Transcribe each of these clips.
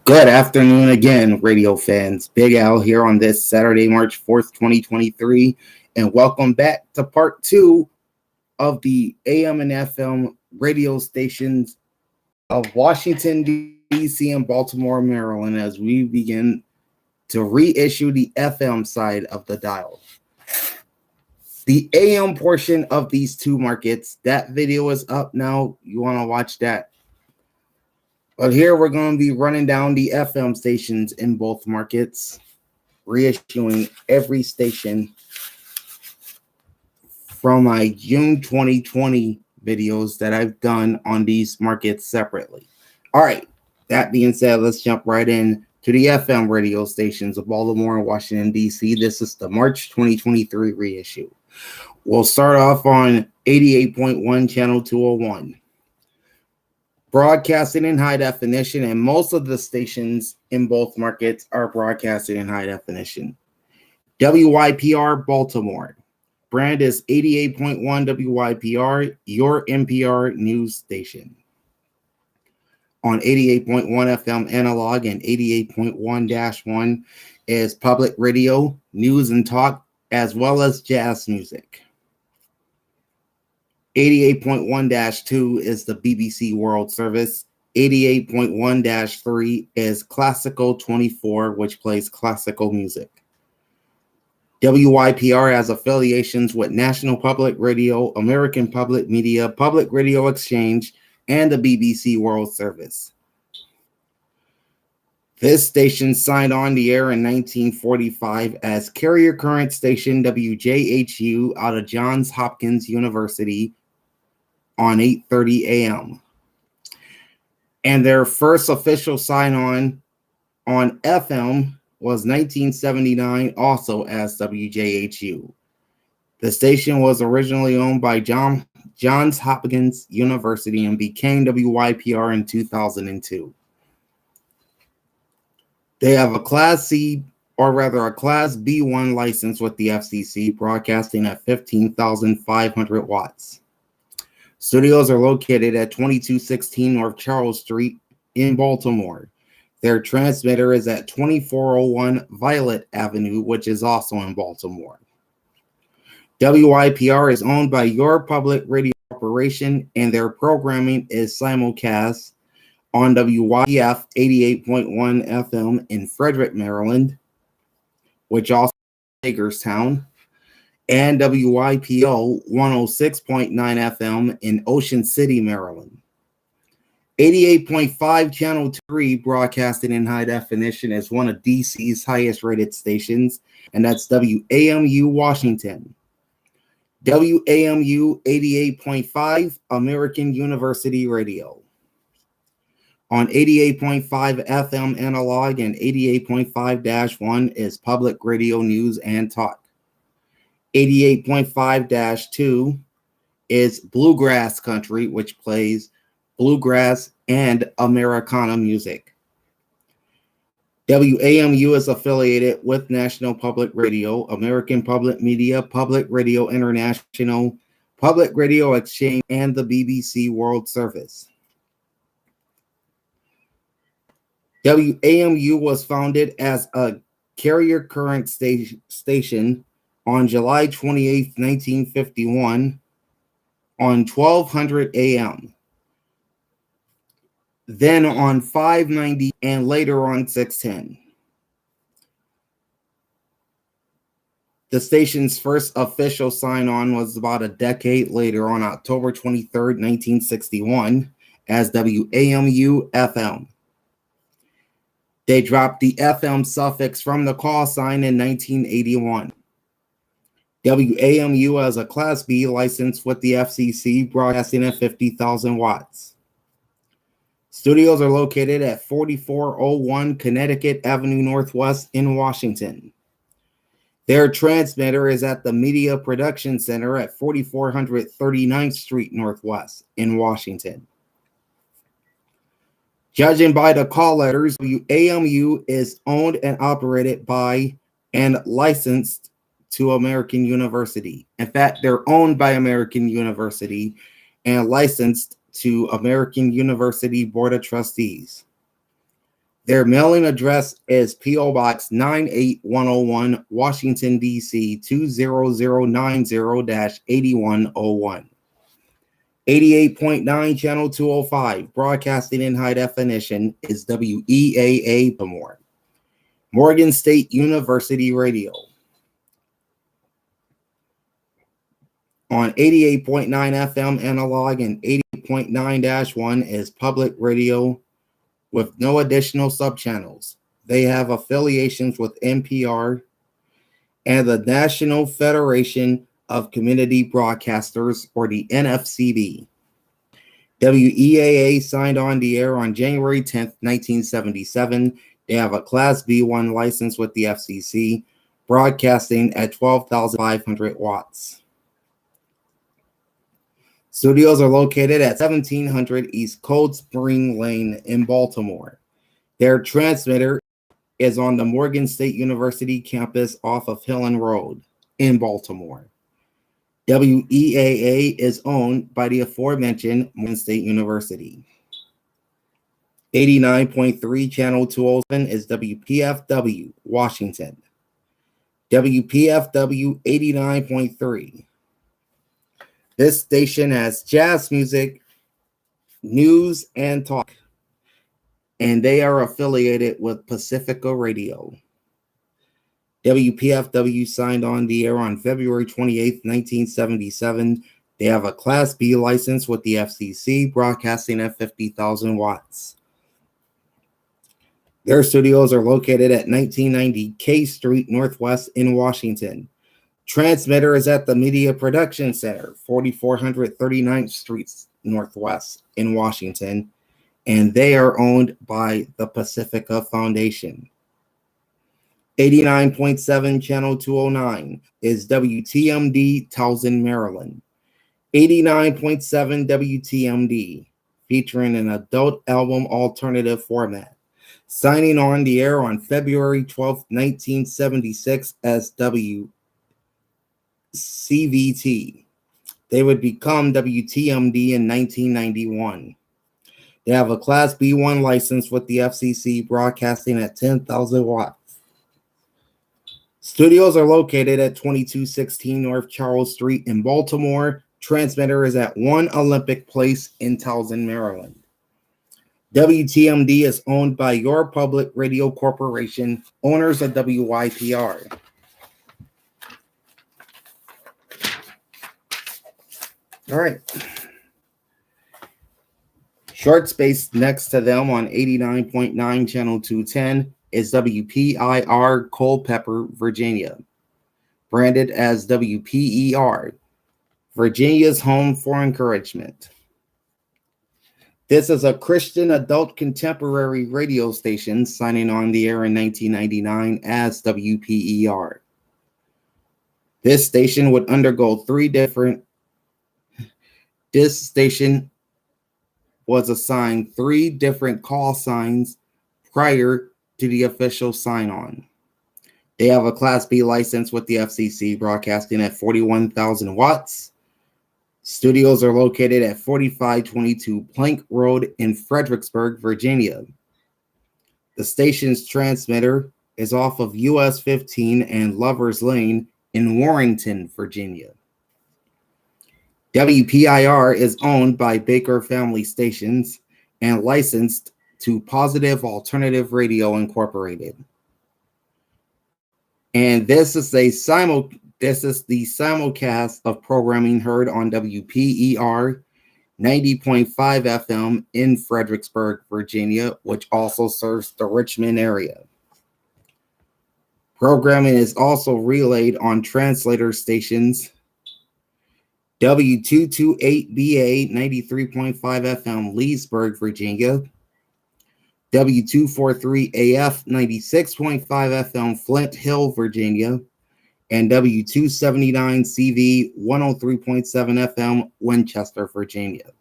Good afternoon again, radio fans. Big Al here on this Saturday, March 4th, 2023, and welcome back to part 2 of the AM and FM radio stations of Washington, DC and Baltimore, Maryland, as we begin to reissue the FM side of the dial. The AM portion of these two markets, that video is up now. You want to watch that. But here we're going to be running down the FM stations in both markets, reissuing every station from my June 2020 videos that I've done on these markets separately. All right, that being said, let's jump right in to the FM radio stations of Baltimore and Washington, DC. This is the March 2023 reissue. We'll start off on 88.1 channel 201. Broadcasting in high definition, and most of the stations in both markets are broadcasting in high definition. WYPR Baltimore. Brand is 88.1 WYPR, your NPR news station. On 88.1 FM analog and 88.1-1 is public radio, news and talk, as well as jazz music. 88.1-2 is the BBC World Service. 88.1-3 is Classical 24, which plays classical music. WYPR has affiliations with National Public Radio, American Public Media, Public Radio Exchange, and the BBC World Service. This station signed on the air in 1945 as carrier current station WJHU out of Johns Hopkins University on 8:30 a.m. And their first official sign-on FM was 1979, also as WJHU. The station was originally owned by Johns Hopkins University and became WYPR in 2002. They have a Class C, or rather a Class B1 license with the FCC, broadcasting at 15,500 watts. Studios are located at 2216 North Charles Street in Baltimore. Their transmitter is at 2401 Violet Avenue, which is also in Baltimore. WYPR is owned by Your Public Radio Corporation, and their programming is simulcast on WYPF 88.1 FM in Frederick, Maryland, which also is Hagerstown, and WYPO 106.9 FM in Ocean City, Maryland. 88.5 Channel 3, broadcasting in high definition, is one of DC's highest rated stations, and that's WAMU Washington. WAMU 88.5, American University Radio. On 88.5 FM analog and 88.5-1 is public radio news and talk. 88.5-2 is bluegrass country, which plays bluegrass and Americana music. WAMU is affiliated with National Public Radio, American Public Media, Public Radio International, Public Radio Exchange, and the BBC World Service. WAMU was founded as a carrier current station on July 28, 1951, on 1200 AM, then on 590, and later on 610. The station's first official sign-on was about a decade later on October 23, 1961, as WAMU FM. They dropped the FM suffix from the call sign in 1981. WAMU has a Class B license with the FCC, broadcasting at 50,000 watts. Studios are located at 4401 Connecticut Avenue Northwest in Washington. Their transmitter is at the Media Production Center at 4400 39th Street Northwest in Washington. Judging by the call letters, WAMU is owned and operated by and licensed to American University. In fact, they're owned by American University and licensed to American University Board of Trustees. Their mailing address is P.O. Box 98101, Washington, D.C. 20090-8101. 88.9 Channel 205, broadcasting in high definition, is WEAA Baltimore. Morgan State University Radio. On 88.9 FM analog and 80.9-1 is public radio with no additional subchannels. They have affiliations with NPR and the National Federation of Community Broadcasters, or the NFCB. WEAA signed on the air on January 10th, 1977. They have a Class B1 license with the FCC, broadcasting at 12,500 watts. Studios are located at 1700 East Cold Spring Lane in Baltimore. Their transmitter is on the Morgan State University campus off of Hillen Road in Baltimore. WEAA is owned by the aforementioned Morgan State University. 89.3 Channel 207 is WPFW, Washington. WPFW 89.3. This station has jazz music, news, and talk, and they are affiliated with Pacifica Radio. WPFW signed on the air on February 28, 1977. They have a Class B license with the FCC, broadcasting at 50,000 watts. Their studios are located at 1990 K Street Northwest in Washington. Transmitter is at the Media Production Center, 4400 39th Street Northwest in Washington, and they are owned by the Pacifica Foundation. 89.7 Channel 209 is WTMD, Towson, Maryland. 89.7 WTMD, featuring an adult album alternative format. Signing on the air on February 12, 1976 as WCVT. They would become WTMD in 1991. They have a Class B1 license with the FCC, broadcasting at 10,000 watts. Studios are located at 2216 North Charles Street in Baltimore. Transmitter is at 1 Olympic Place in Towson, Maryland. WTMD is owned by Your Public Radio Corporation, owners of WYPR. All right. Short space next to them on 89.9 Channel 210 is WPIR Culpeper, Virginia, branded as WPER, Virginia's Home for Encouragement. This is a Christian adult contemporary radio station, signing on the air in 1999 as WPER. This station would undergo this station was assigned 3 different call signs prior to the official sign-on. They have a Class B license with the FCC, broadcasting at 41,000 watts. Studios are located at 4522 Plank Road in Fredericksburg, Virginia. The station's transmitter is off of US 15 and Lovers Lane in Warrenton, Virginia. WPIR is owned by Baker Family Stations and licensed to Positive Alternative Radio Incorporated. And this is the simulcast of programming heard on WPER 90.5 FM in Fredericksburg, Virginia, which also serves the Richmond area. Programming is also relayed on translator stations W228BA 93.5 FM Leesburg, Virginia, W243AF 96.5 FM Flint Hill, Virginia, and W279CV 103.7 FM Winchester, Virginia.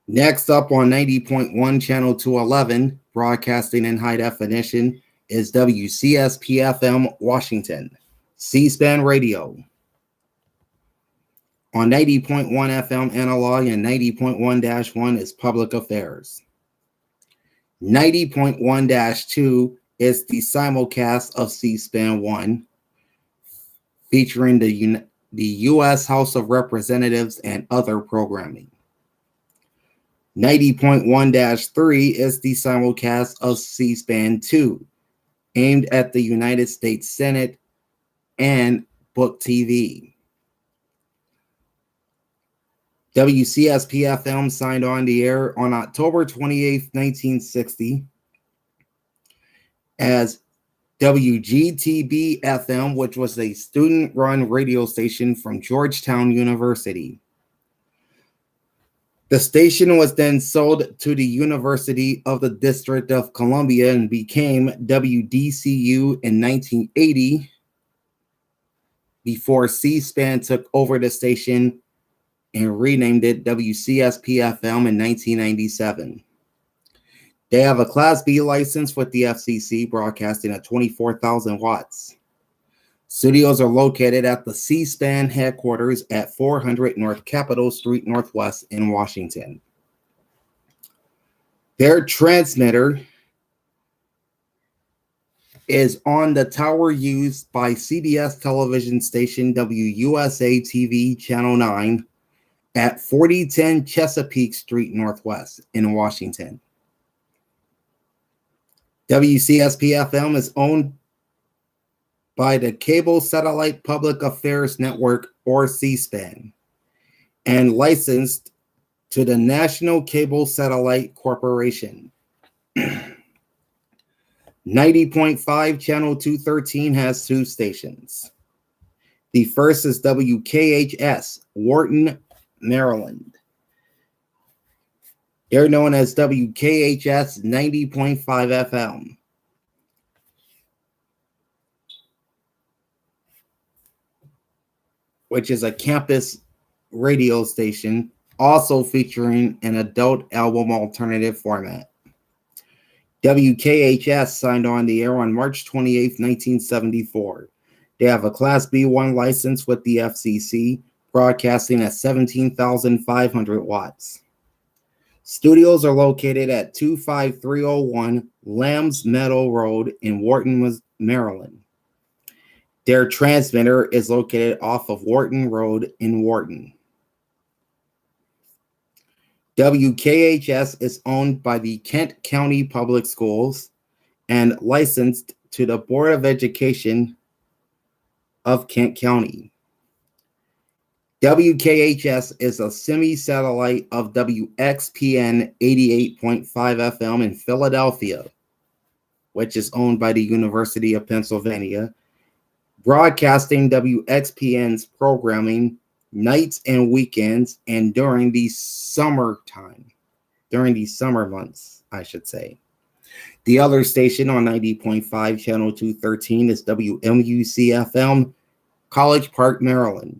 Next up on 90.1 Channel 211, broadcasting in high definition, is WCSP-FM Washington, C-SPAN Radio. On 90.1 FM analog and 90.1-1 is public affairs. 90.1-2 is the simulcast of C-SPAN 1, featuring the U.S. House of Representatives and other programming. 90.1-3 is the simulcast of C-SPAN 2, aimed at the United States Senate and Book TV. WCSP-FM signed on the air on October 28, 1960 as WGTB-FM, which was a student-run radio station from Georgetown University. The station was then sold to the University of the District of Columbia and became WDCU in 1980 before C-SPAN took over the station and renamed it WCSP-FM in 1997. They have a Class B license with the FCC, broadcasting at 24,000 watts. Studios are located at the C-SPAN headquarters at 400 North Capitol Street Northwest in Washington. Their transmitter is on the tower used by CBS television station WUSA TV Channel 9 at 4010 Chesapeake Street Northwest in Washington. WCSP-FM is owned by the Cable Satellite Public Affairs Network, or C-SPAN, and licensed to the National Cable Satellite Corporation. 90.5 Channel 213 has two stations. The first is WKHS, Wharton, Maryland. They're known as WKHS 90.5 FM. Which is a campus radio station, also featuring an adult album alternative format. WKHS signed on the air on March 28, 1974. They have a Class B1 license with the FCC, broadcasting at 17,500 watts. Studios are located at 25301 Lambs Meadow Road in Wharton, Maryland. Their transmitter is located off of Wharton Road in Wharton. WKHS is owned by the Kent County Public Schools and licensed to the Board of Education of Kent County. WKHS is a semi-satellite of WXPN 88.5 FM in Philadelphia, which is owned by the University of Pennsylvania, broadcasting WXPN's programming nights and weekends and during the summer months, I should say. The other station on 90.5 Channel 213 is WMUC-FM, College Park, Maryland.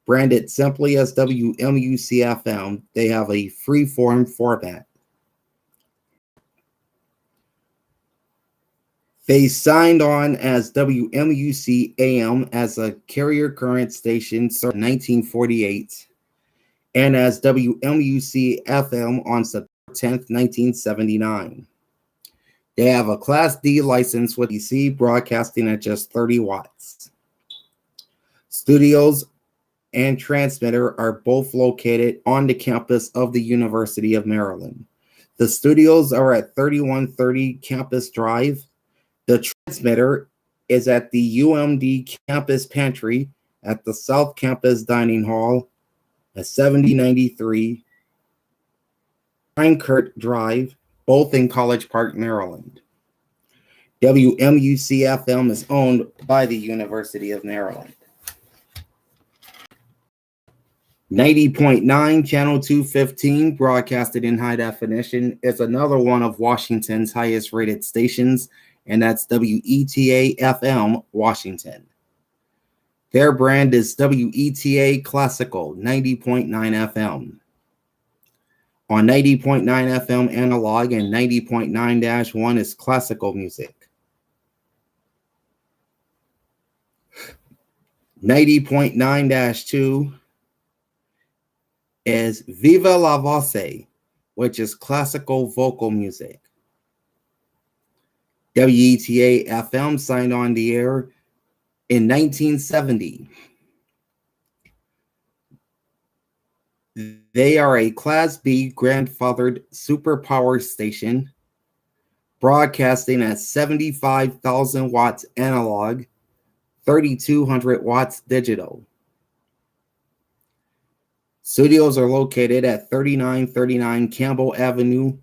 Branded simply as WMUC-FM, they have a free-form format. They signed on as WMUC-AM as a carrier current station starting in 1948 and as WMUC-FM on September 10th, 1979. They have a Class D license with DC, broadcasting at just 30 watts. Studios and transmitter are both located on the campus of the University of Maryland. The studios are at 3130 Campus Drive. The transmitter is at the UMD Campus Pantry at the South Campus Dining Hall at 7093 Pinekert Drive, both in College Park, Maryland. WMUC-FM is owned by the University of Maryland. 90.9 Channel 215, broadcasted in high definition, is another one of Washington's highest rated stations, and that's WETA-FM Washington. Their brand is WETA Classical 90.9 FM. On 90.9 FM analog and 90.9-1 is classical music. 90.9-2 is Viva la Voce, which is classical vocal music. WETA FM signed on the air in 1970. They are a Class B grandfathered superpower station broadcasting at 75,000 watts analog, 3,200 watts digital. Studios are located at 3939 Campbell Avenue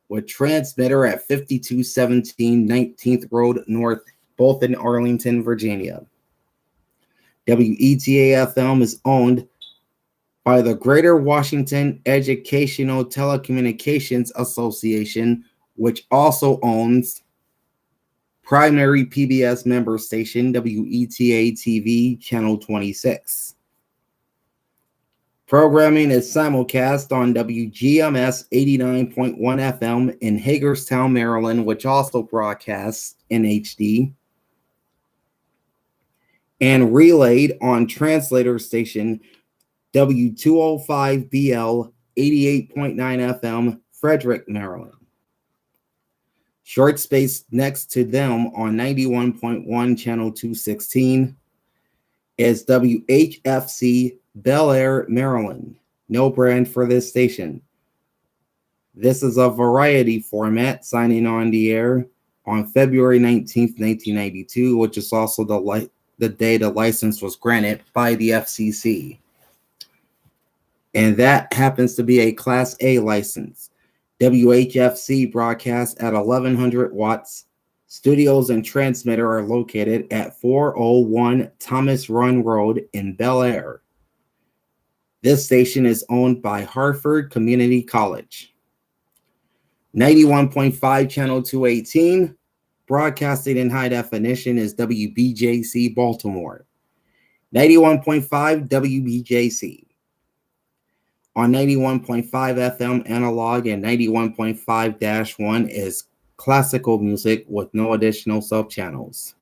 with transmitter at 5217 19th Road North, both in Arlington, Virginia. WETA FM is owned by the Greater Washington Educational Telecommunications Association, which also owns primary PBS member station WETA TV Channel 26. Programming is simulcast on WGMS 89.1 FM in Hagerstown, Maryland, which also broadcasts in HD, and relayed on translator station W205BL 88.9 FM, Frederick, Maryland. Short space next to them on 91.1 Channel 216 is WHFC Bel Air, Maryland. No brand for this station. This is a variety format signing on the air on February 19th, 1992, which is also the day the license was granted by the FCC. And that happens to be a Class A license. WHFC broadcasts at 1100 watts. Studios and transmitter are located at 401 Thomas Run Road in Bel Air. This station is owned by Hartford Community College. 91.5 Channel 218, broadcasting in high definition, is WBJC Baltimore. 91.5 WBJC. On 91.5 FM analog and 91.5-1 is classical music with no additional subchannels.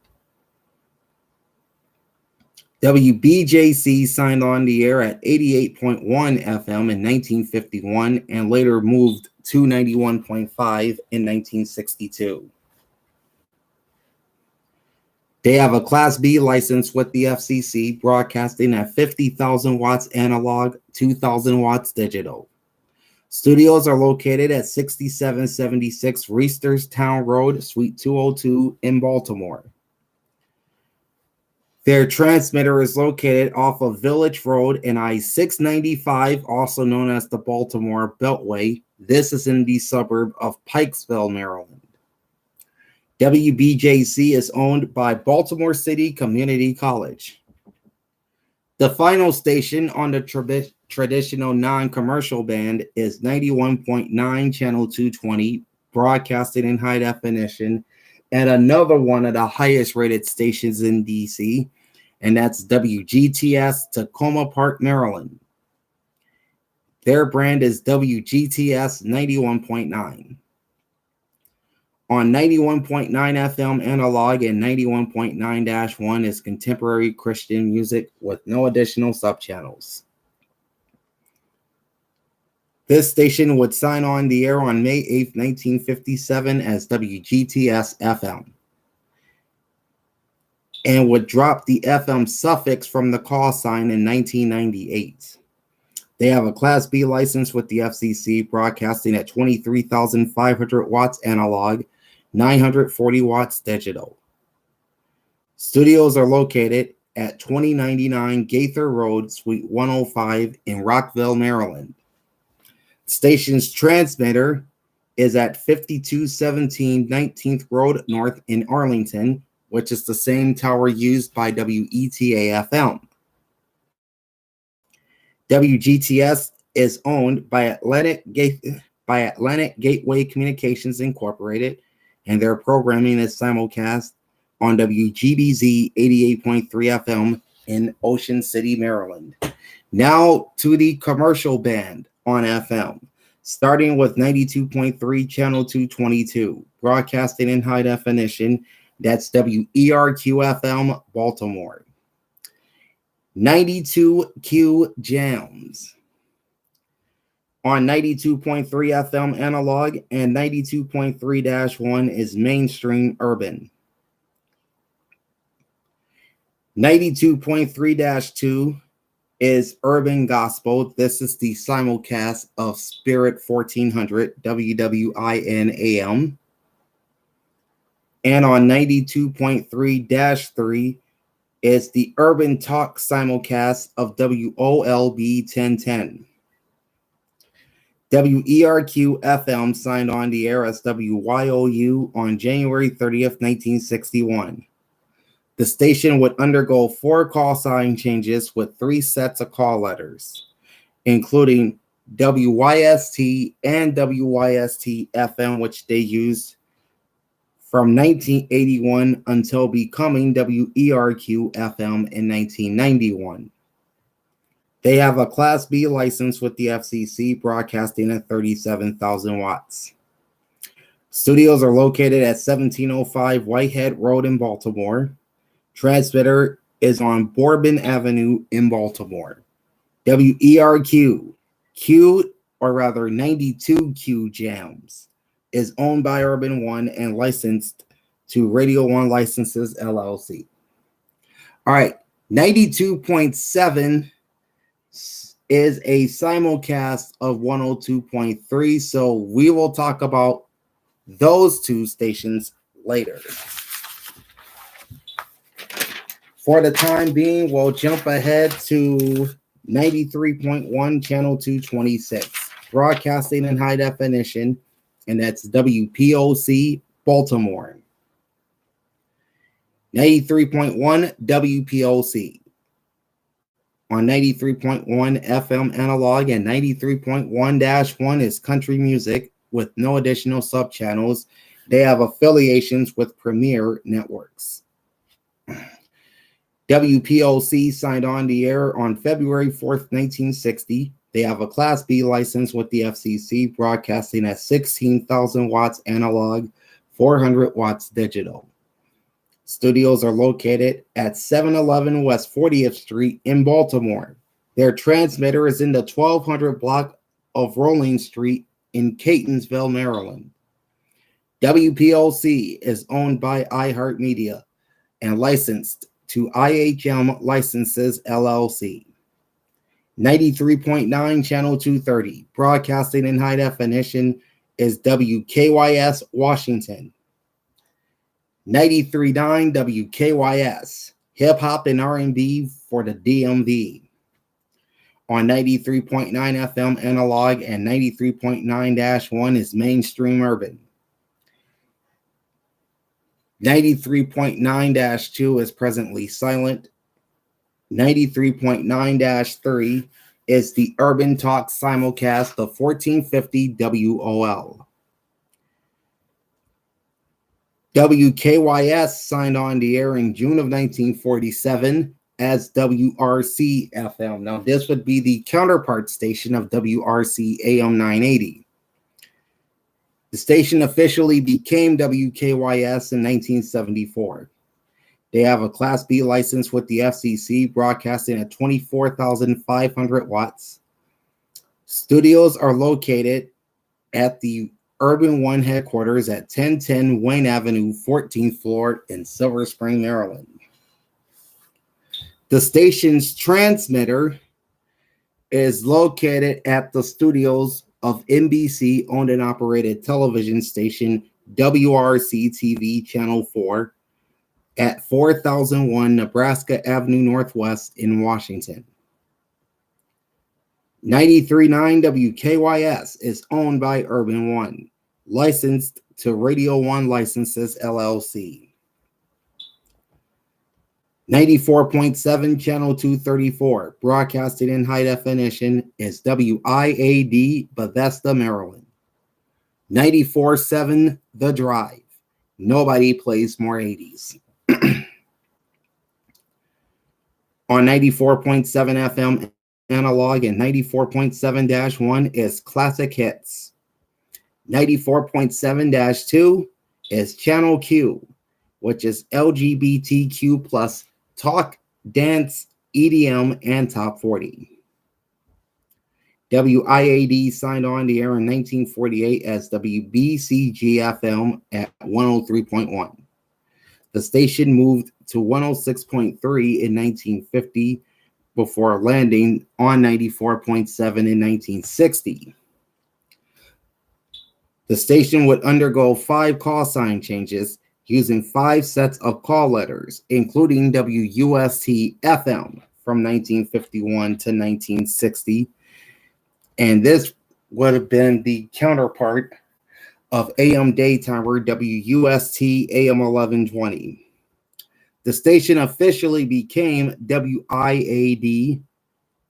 WBJC signed on the air at 88.1 FM in 1951 and later moved to 91.5 in 1962. They have a Class B license with the FCC, broadcasting at 50,000 watts analog, 2,000 watts digital. Studios are located at 6776 Reisterstown Road, Suite 202 in Baltimore. Their transmitter is located off of Village Road and I-695, also known as the Baltimore Beltway. This is in the suburb of Pikesville, Maryland. WBJC is owned by Baltimore City Community College. The final station on the traditional non-commercial band is 91.9 Channel 220, broadcasting in high definition, and another one of the highest rated stations in DC, and that's WGTS Tacoma Park, Maryland. Their brand is WGTS 91.9. On 91.9 FM analog and 91.9-1 is contemporary Christian music with no additional subchannels. This station would sign on the air on May 8, 1957 as WGTS FM and would drop the FM suffix from the call sign in 1998. They have a Class B license with the FCC, broadcasting at 23,500 watts analog, 940 watts digital. Studios are located at 2099 Gaither Road, Suite 105 in Rockville, Maryland. Station's transmitter is at 5217 19th Road North in Arlington, which is the same tower used by WETA FM. WGTS is owned by Atlantic Gateway Communications Incorporated, and their programming is simulcast on WGBZ 88.3 FM in Ocean City, Maryland. Now to the commercial band on FM, starting with 92.3 Channel 222, broadcasting in high definition. That's WERQ FM, Baltimore. 92Q Jams. On 92.3 FM analog and 92.3-1 is mainstream urban. 92.3-2 is urban gospel. This is the simulcast of Spirit 1400 WWIN AM. And on 92.3-3 is the urban talk simulcast of WOLB 1010. WERQ FM signed on the air as WYOU on January 30th, 1961. The station would undergo 4 call sign changes with 3 sets of call letters, including WYST and WYST FM, which they used from 1981 until becoming WERQ FM in 1991. They have a Class B license with the FCC, broadcasting at 37,000 watts. Studios are located at 1705 Whitehead Road in Baltimore. Transmitter is on Bourbon Avenue in Baltimore. WERQ, 92Q Jams, is owned by Urban One and licensed to Radio One Licenses, LLC. All right, 92.7 is a simulcast of 102.3, so we will talk about those 2 stations later. For the time being, we'll jump ahead to 93.1, channel 226, broadcasting in high definition, and that's WPOC Baltimore. 93.1 WPOC. On 93.1 FM analog and 93.1-1 is country music with no additional subchannels. They have affiliations with Premier Networks. WPOC signed on the air on February 4th, 1960. They have a Class B license with the FCC, broadcasting at 16,000 watts analog, 400 watts digital. Studios are located at 711 West 40th Street in Baltimore. Their transmitter is in the 1200 block of Rolling Street in Catonsville, Maryland. WPOC is owned by iHeartMedia and licensed to IHM Licenses, LLC. 93.9 channel 230, broadcasting in high definition, is WKYS Washington. 93.9 WKYS, hip-hop and R&B for the DMV. On 93.9 FM analog and 93.9-1 is mainstream urban. 93.9-2 is presently silent. 93.9-3 is the urban talk simulcast of 1450 WOL. WKYS signed on the air in June of 1947 as WRC FM. Now, this would be the counterpart station of WRC AM 980. The station officially became WKYS in 1974. They have a Class B license with the FCC, broadcasting at 24,500 watts. Studios are located at the Urban One headquarters at 1010 Wayne Avenue, 14th floor in Silver Spring, Maryland. The station's transmitter is located at the studios of NBC owned and operated television station WRC TV Channel 4 at 4001 Nebraska Avenue Northwest in Washington. 93.9 WKYS is owned by Urban One, licensed to Radio One Licenses, LLC. 94.7 channel 234, broadcasting in high definition, is WIAD Bethesda, Maryland. 94.7 The Drive. Nobody plays more 80s. On 94.7 FM analog and 94.7-1 is Classic Hits. 94.7-2 is Channel Q, which is LGBTQ plus talk, dance, EDM, and Top 40. WIAD signed on the air in 1948 as WBCG-FM at 103.1. The station moved to 106.3 in 1950 before landing on 94.7 in 1960. The station would undergo 5 call sign changes using 5 sets of call letters, including WUST-FM from 1951 to 1960. And this would have been the counterpart of AM daytimer WUST AM 1120. The station officially became WIAD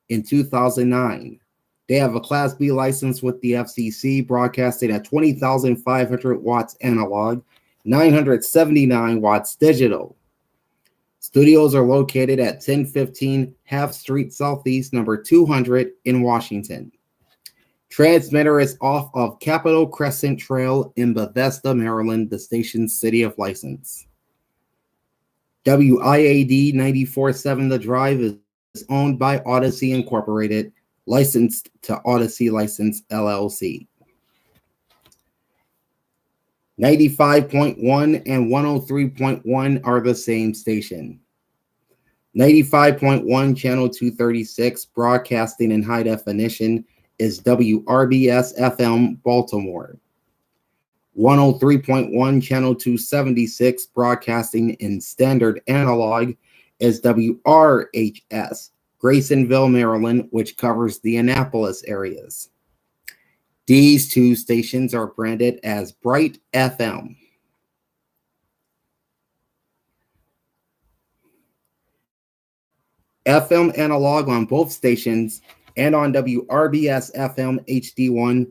in 2009. They have a Class B license with the FCC, broadcasting at 20,500 watts analog, 979 watts digital. Studios are located at 1015 Half Street Southeast, number 200 in Washington. Transmitter is off of Capitol Crescent Trail in Bethesda, Maryland, the station's city of license. WIAD 94.7 The Drive is owned by Odyssey Incorporated, licensed to Odyssey License LLC. 95.1 and 103.1 are the same station. 95.1 channel 236, broadcasting in high definition, is WRBS FM Baltimore. 103.1 channel 276, broadcasting in standard analog, is WRHS Graysonville, Maryland, which covers the Annapolis areas. These 2 stations are branded as Bright FM. FM analog on both stations and on WRBS FM HD1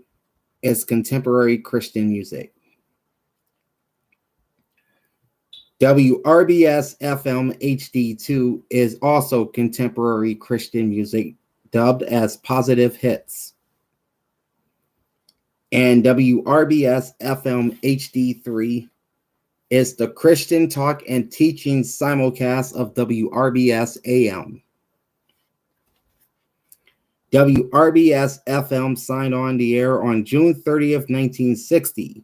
is contemporary Christian music. WRBS FM HD2 is also contemporary Christian music, dubbed as Positive Hits. And WRBS FM HD3 is the Christian talk and teaching simulcast of WRBS AM. WRBS FM signed on the air on June 30th, 1960.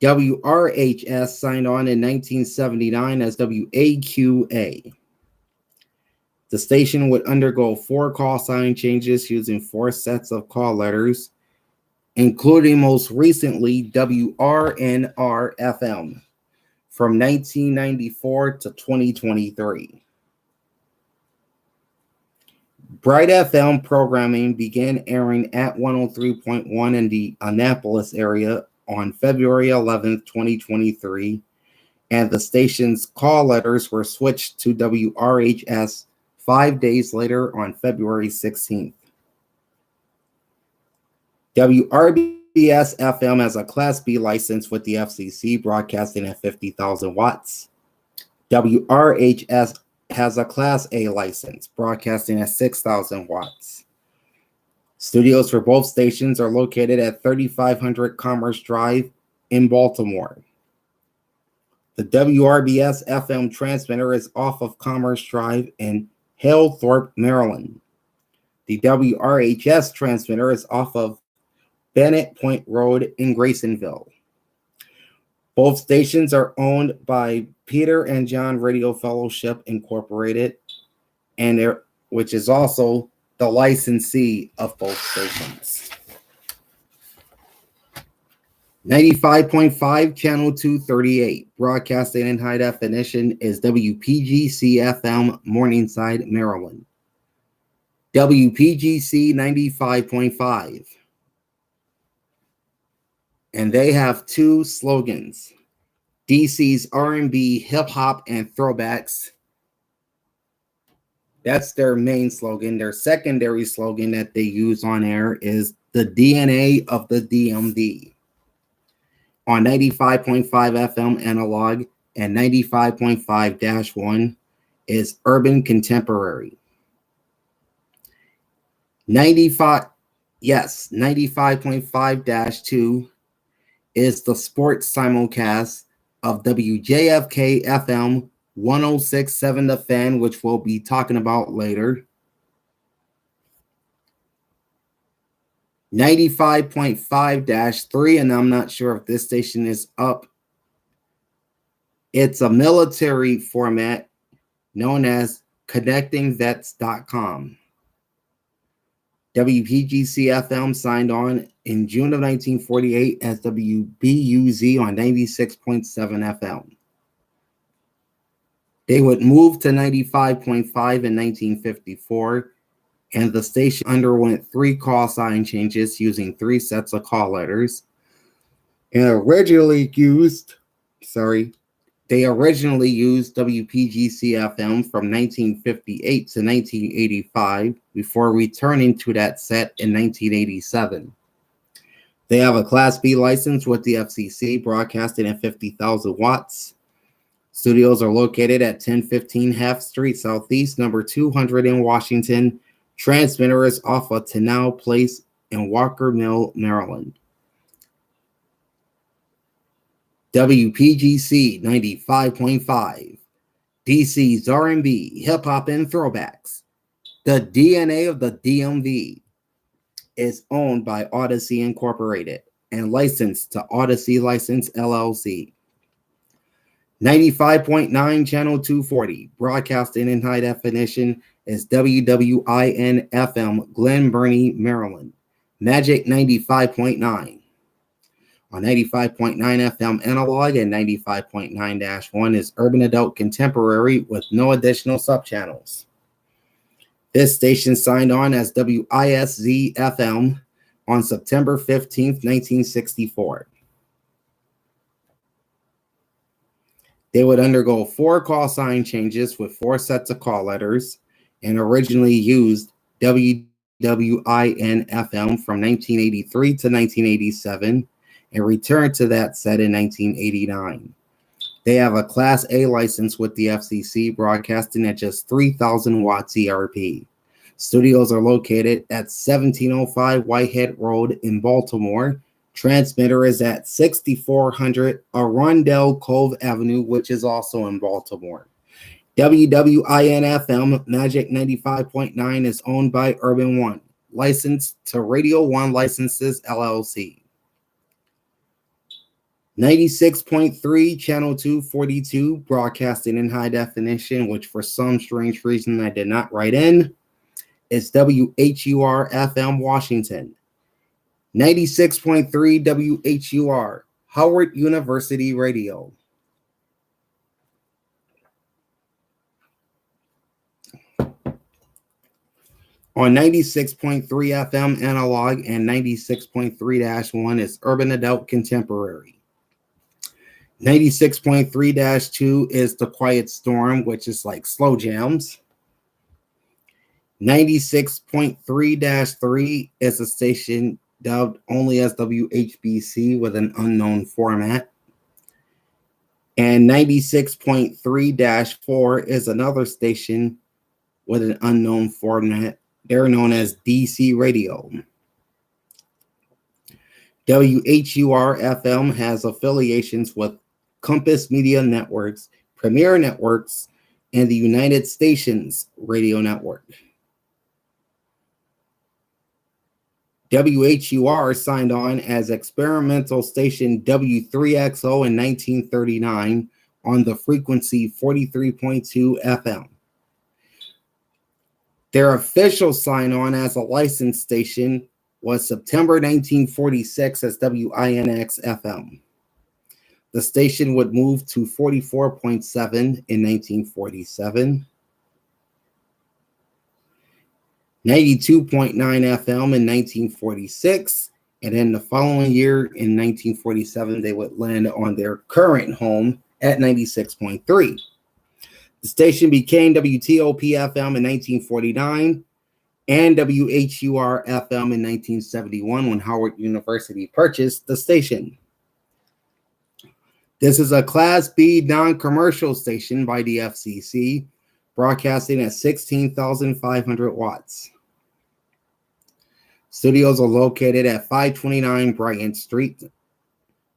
WRHS signed on in 1979 as WAQA. The station would undergo 4 call sign changes using 4 sets of call letters, including most recently WRNR-FM from 1994 to 2023. Bright FM programming began airing at 103.1 in the Annapolis area on February 11th, 2023, and the station's call letters were switched to WRHS 5 days later on February 16th. WRBS FM has a Class B license with the FCC, broadcasting at 50,000 watts. WRHS has a Class A license, broadcasting at 6,000 watts. Studios for both stations are located at 3500 Commerce Drive in Baltimore. The WRBS FM transmitter is off of Commerce Drive in Halethorpe, Maryland. The WRHS transmitter is off of Bennett Point Road in Graysonville. Both stations are owned by Peter and John Radio Fellowship Incorporated, and which is also the licensee of both stations. 95.5 channel 238, broadcasting in high definition, is WPGC-FM Morningside, Maryland. WPGC 95.5. And they have 2 slogans: DC's R&B, hip hop, and throwbacks. That's their main slogan. Their secondary slogan that they use on air is the DNA of the DMV. On 95.5 FM analog and 95.5-1 is Urban Contemporary. 95.5-2 is the sports simulcast of WJFK FM 106.7 The Fan, which we'll be talking about later. 95.5-3, and I'm not sure if this station is up. It's a military format known as connectingvets.com. WPGC-FM signed on in June of 1948 as WBUZ on 96.7 FM. They would move to 95.5 in 1954, and the station underwent 3 call sign changes using 3 sets of call letters. They originally used WPGC-FM from 1958 to 1985 before returning to that set in 1987. They have a Class B license with the FCC, broadcasting at 50,000 watts. Studios are located at 1015 Half Street Southeast, number 200 in Washington. Transmitter is off of Tenau Place in Walker Mill, Maryland. WPGC 95.5, DC's R&B, hip-hop, and throwbacks. The DNA of the DMV is owned by Odyssey Incorporated and licensed to Odyssey License LLC. 95.9 Channel 240, broadcasting in high definition, is WWIN-FM, Glen Burnie, Maryland. Magic 95.9. On 95.9 FM analog and 95.9-1 is Urban Adult Contemporary with no additional subchannels. This station signed on as WISZ-FM on September 15, 1964. They would undergo 4 call sign changes with 4 sets of call letters and originally used WWIN-FM from 1983 to 1987 and returned to that set in 1989. They have a Class A license with the FCC, broadcasting at just 3,000 watts ERP. Studios are located at 1705 Whitehead Road in Baltimore. Transmitter is at 6400 Arundel Cove Avenue, which is also in Baltimore. WWIN-FM Magic 95.9 is owned by Urban One, licensed to Radio One Licenses LLC. 96.3 Channel 242, broadcasting in high definition, which for some strange reason I did not write in, is WHUR-FM Washington. 96.3 WHUR, Howard University Radio. On 96.3 FM analog and 96.3-1 is Urban Adult Contemporary. 96.3-2 is The Quiet Storm, which is like slow jams. 96.3-3 is a station dubbed only as WHBC with an unknown format. And 96.3-4 is another station with an unknown format. They're known as DC Radio. WHUR-FM has affiliations with Compass Media Networks, Premier Networks, and the United Stations Radio Network. WHUR signed on as experimental station W3XO in 1939 on the frequency 43.2 FM. Their official sign-on as a licensed station was September 1946 as WINX-FM. The station would move to 44.7 in 1947, 92.9 FM in 1946, and then the following year in 1947, they would land on their current home at 96.3. The station became WTOP-FM in 1949 and WHUR-FM in 1971 when Howard University purchased the station. This is a Class B non-commercial station by the FCC, broadcasting at 16,500 watts. Studios are located at 529 Bryant Street.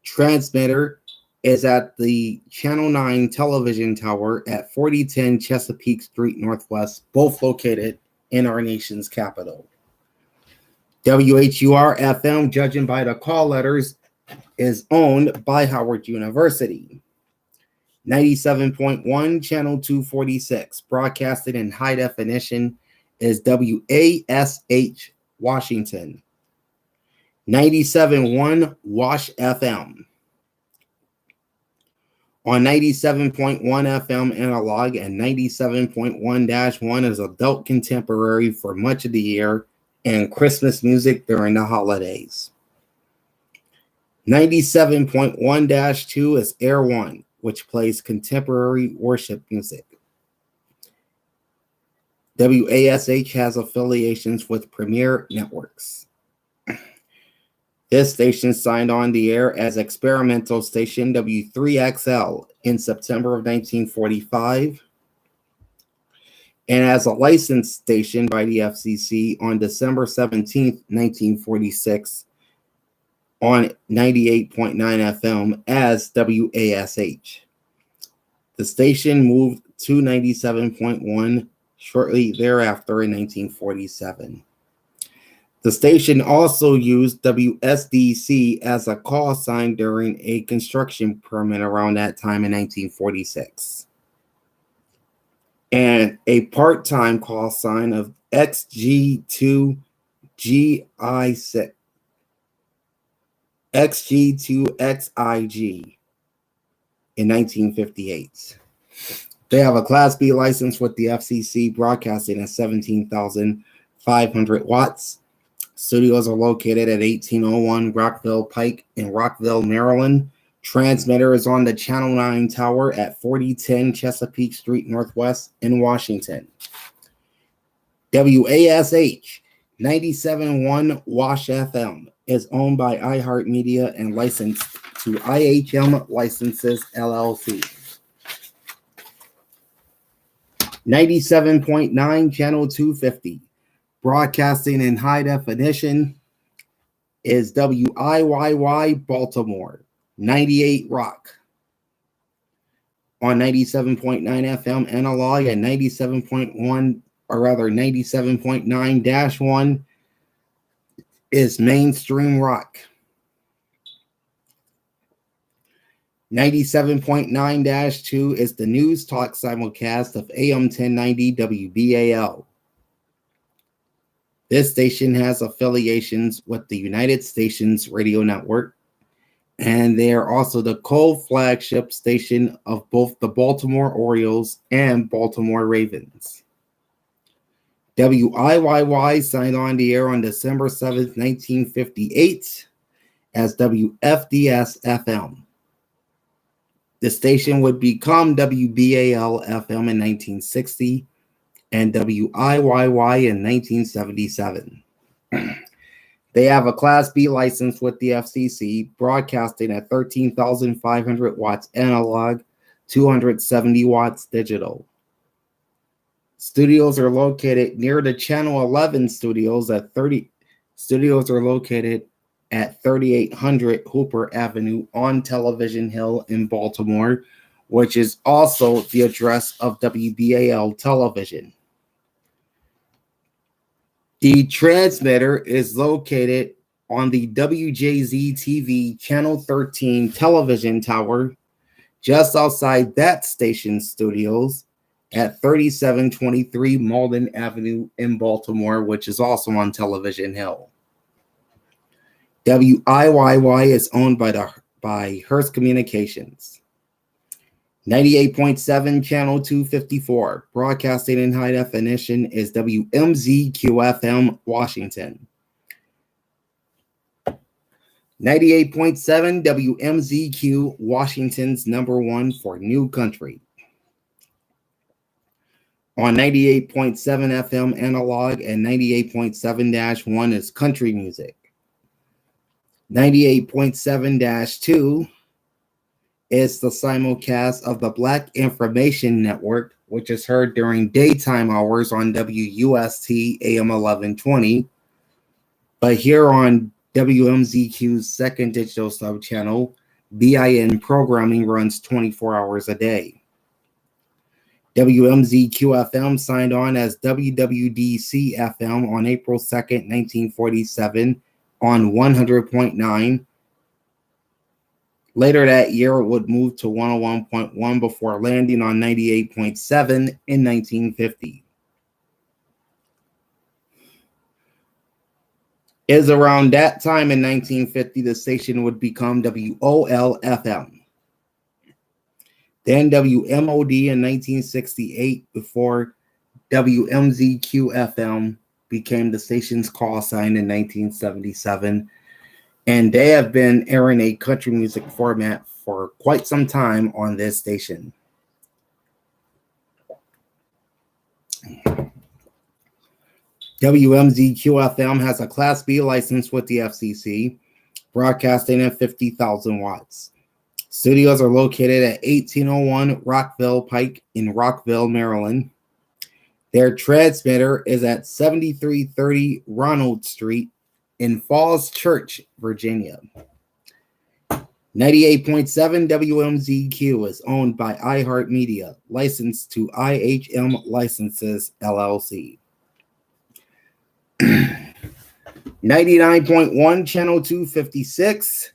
Transmitter is at the Channel 9 television tower at 4010 Chesapeake Street Northwest, both located in our nation's capital. WHUR-FM, judging by the call letters, is owned by Howard University. 97.1, Channel 246, broadcasted in high definition, is WASH, Washington. 97.1, Wash FM. On 97.1 FM analog and 97.1-1 is adult contemporary for much of the year and Christmas music during the holidays. 97.1-2 is Air 1, which plays contemporary worship music. WASH has affiliations with Premier Networks. This station signed on the air as experimental station W3XL in September of 1945 and as a licensed station by the FCC on December 17, 1946 on 98.9 FM as WASH. The station moved to 97.1 shortly thereafter in 1947. The station also used WSDC as a call sign during a construction permit around that time in 1946. And a part-time call sign of XG2GI6. XG2XIG in 1958. They have a Class B license with the FCC, broadcasting at 17,500 watts. Studios are located at 1801 Rockville Pike in Rockville, Maryland. Transmitter is on the Channel 9 tower at 4010 Chesapeake Street Northwest in Washington. WASH 97.1 Wash FM is owned by iHeartMedia and licensed to IHM Licenses LLC. 97.9 Channel 250, broadcasting in high definition, is WIYY Baltimore, 98 Rock. On 97.9 FM analog and 97.9-1 is Mainstream Rock. 97.9-2 is the News Talk simulcast of AM 1090 WBAL. This station has affiliations with the United Stations Radio Network, and they are also the co-flagship station of both the Baltimore Orioles and Baltimore Ravens. WIYY signed on the air on December 7th, 1958 as WFDS-FM. The station would become WBAL-FM in 1960 and WIYY in 1977. They have a Class B license with the FCC, broadcasting at 13,500 watts analog, 270 watts digital. Studios are located near the Channel 11 studios at 3800 Hooper Avenue on Television Hill in Baltimore, which is also the address of WBAL television. The transmitter is located on the WJZ-TV Channel 13 television tower just outside that station's studios at 3723 Malden Avenue in Baltimore, which is also on Television Hill. WIYY is owned by Hearst Communications. 98.7 Channel 254, broadcasting in high definition, is WMZQ-FM Washington. 98.7 WMZQ, Washington's number one for New Country. On 98.7 FM analog and 98.7-1 is country music. 98.7-2 is the simulcast of the Black Information Network, which is heard during daytime hours on WUST AM 1120. But here on WMZQ's second digital sub-channel, BIN programming runs 24 hours a day. WMZQ-FM signed on as WWDC-FM on April 2nd, 1947 on 100.9. Later that year, it would move to 101.1 before landing on 98.7 in 1950. It is around that time in 1950 the station would become WOL-FM. Then WMOD in 1968 before WMZQ-FM became the station's call sign in 1977. And they have been airing a country music format for quite some time on this station. WMZQ-FM has a Class B license with the FCC, broadcasting at 50,000 watts. Studios are located at 1801 Rockville Pike in Rockville, Maryland. Their transmitter is at 7330 Ronald Street in Falls Church, Virginia. 98.7 WMZQ is owned by iHeartMedia, licensed to IHM Licenses, LLC. 99.1 Channel 256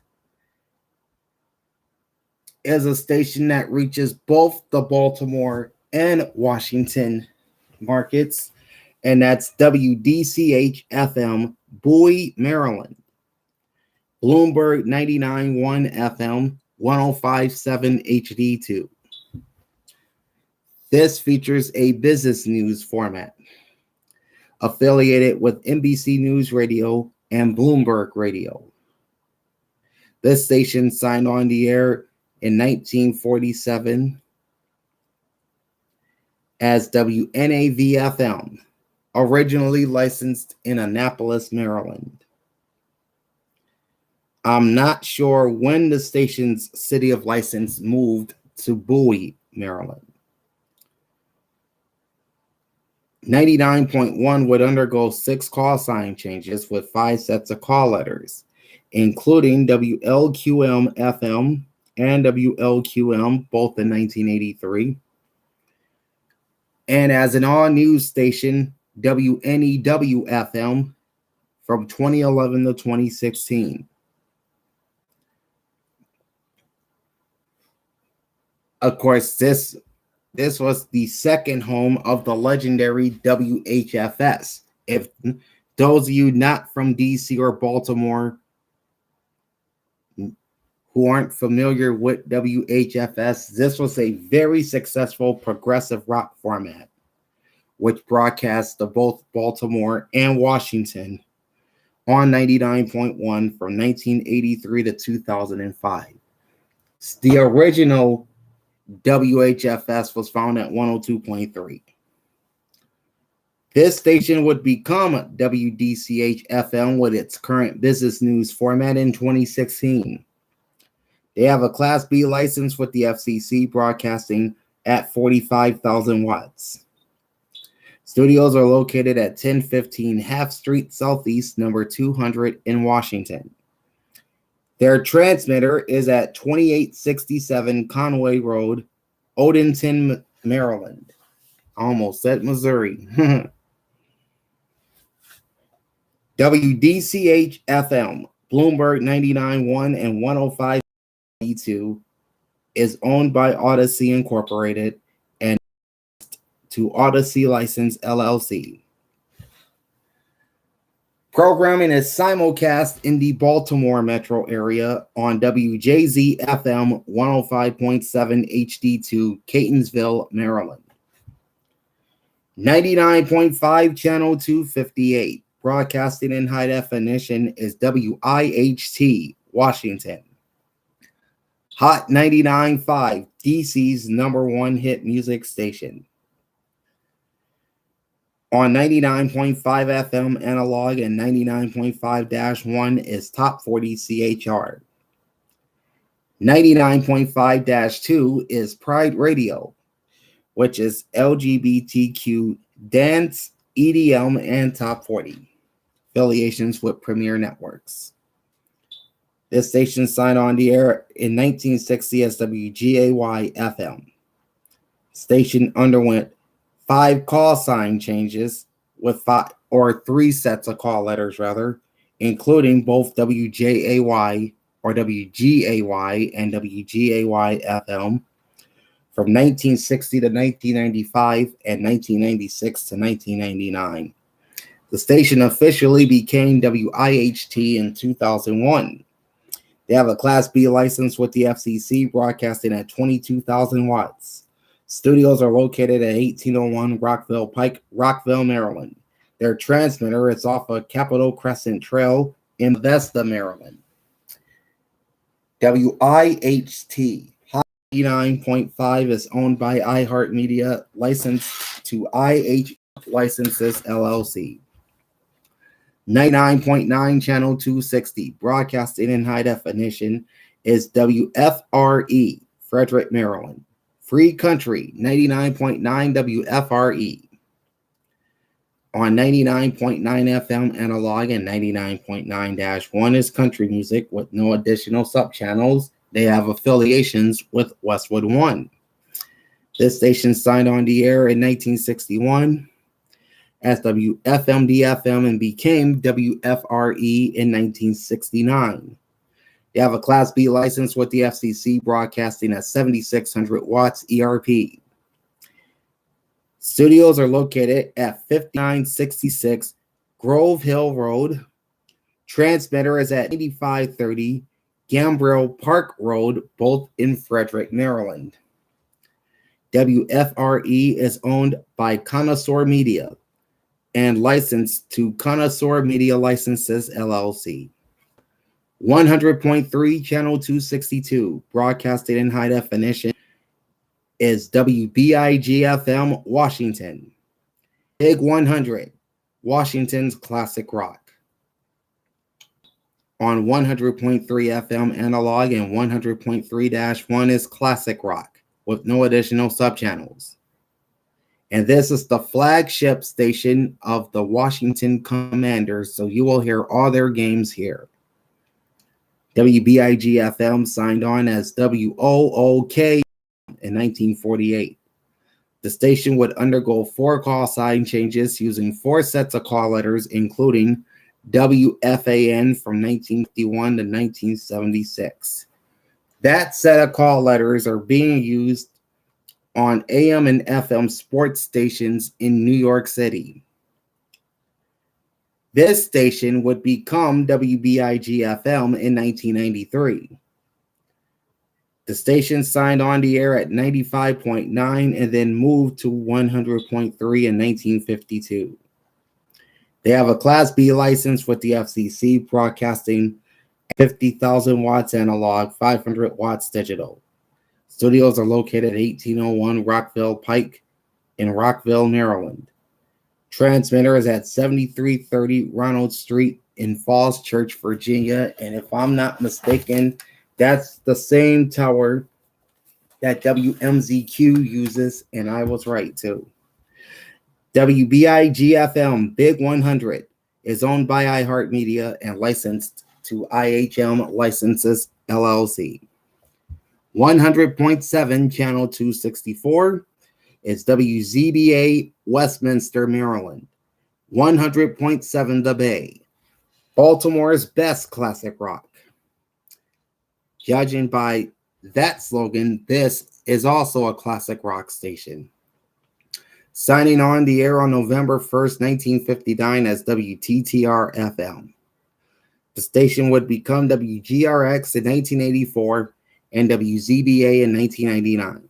is a station that reaches both the Baltimore and Washington markets, and that's WDCH-FM, Bowie, Maryland. Bloomberg 99.1 FM, 105.7 HD2. This features a business news format, affiliated with NBC News Radio and Bloomberg Radio. This station signed on the air in 1947 as WNAV-FM, originally licensed in Annapolis, Maryland. I'm not sure when the station's city of license moved to Bowie, Maryland. 99.1 would undergo 6 call sign changes with 5 sets of call letters, including WLQM-FM and WLQM, both in 1983. And as an all-news station, WNEW-FM from 2011 to 2016. Of course, this was the second home of the legendary WHFS. If those of you not from DC or Baltimore who aren't familiar with WHFS, this was a very successful progressive rock format, which broadcast to both Baltimore and Washington on 99.1 from 1983 to 2005. The original WHFS was found at 102.3. This station would become WDCH-FM with its current business news format in 2016. They have a Class B license with the FCC, broadcasting at 45,000 watts. Studios are located at 1015 Half Street Southeast, number 200 in Washington. Their transmitter is at 2867 Conway Road, Odenton, Maryland. Almost said Missouri. WDCH-FM, Bloomberg 99.1 and 105.2 is owned by Odyssey Incorporated and to Odyssey License, LLC. Programming is simulcast in the Baltimore metro area on WJZ-FM 105.7 HD2, Catonsville, Maryland. 99.5 Channel 258, broadcasting in high definition, is WIHT, Washington. Hot 99.5, DC's #1 hit music station. On 99.5 FM analog and 99.5-1 is Top 40 CHR. 99.5-2 is Pride Radio, which is LGBTQ dance, EDM, and Top 40. Affiliations with Premier Networks. This station signed on the air in 1960 as WGAY-FM. Station underwent 5 call sign changes with 3 sets of call letters, including both WJAY or WGAY and WGAY-FM from 1960 to 1995 and 1996 to 1999. The station officially became WIHT in 2001. They have a Class B license with the FCC, broadcasting at 22,000 watts. Studios are located at 1801 Rockville Pike, Rockville, Maryland. Their transmitter is off of Capitol Crescent Trail in Bethesda, Maryland. WIHT 99.5 is owned by iHeartMedia, licensed to IH Licenses LLC. 99.9 Channel 260, broadcasting in high definition, is WFRE, Frederick, Maryland. Free Country, 99.9 WFRE. On 99.9 FM analog and 99.9-1 is country music with no additional subchannels. They have affiliations with Westwood One. This station signed on the air in 1961 as WFMD-FM and became WFRE in 1969. They have a Class B license with the FCC, broadcasting at 7,600 watts ERP. Studios are located at 5966 Grove Hill Road. Transmitter is at 8530 Gambriel Park Road, both in Frederick, Maryland. WFRE is owned by Connoisseur Media and licensed to Connoisseur Media Licenses LLC. 100.3 Channel 262, broadcasted in high definition, is WBIG-FM Washington. Big 100, Washington's classic rock. On 100.3 FM analog and 100.3-1 is classic rock with no additional subchannels. And this is the flagship station of the Washington Commanders, so you will hear all their games here. WBIG-FM signed on as WOOK in 1948. The station would undergo 4 call sign changes using 4 sets of call letters, including WFAN from 1951 to 1976. That set of call letters are being used on AM and FM sports stations in New York City. This station would become WBIG-FM in 1993. The station signed on the air at 95.9 and then moved to 100.3 in 1952. They have a Class B license with the FCC, broadcasting 50,000 watts analog, 500 watts digital. Studios are located at 1801 Rockville Pike in Rockville, Maryland. Transmitter is at 7330 Ronald Street in Falls Church, Virginia. And if I'm not mistaken, that's the same tower that WMZQ uses, and I was right too. WBIG-FM Big 100 is owned by iHeartMedia and licensed to IHM Licenses LLC. 100.7 Channel 264 is WZBA Westminster, Maryland. 100.7 The Bay, Baltimore's best classic rock. Judging by that slogan, this is also a classic rock station. Signing on the air on November 1st, 1959 as WTTR-FM. The station would become WGRX in 1984 and WZBA in 1999.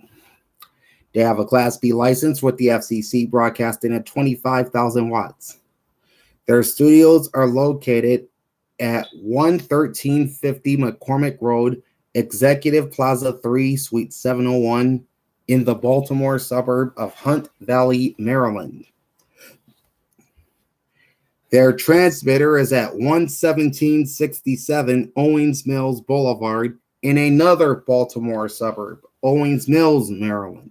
They have a Class B license with the FCC, broadcasting at 25,000 watts. Their studios are located at 11350 McCormick Road, Executive Plaza 3, Suite 701, in the Baltimore suburb of Hunt Valley, Maryland. Their transmitter is at 11767 Owings Mills Boulevard in another Baltimore suburb, Owings Mills, Maryland.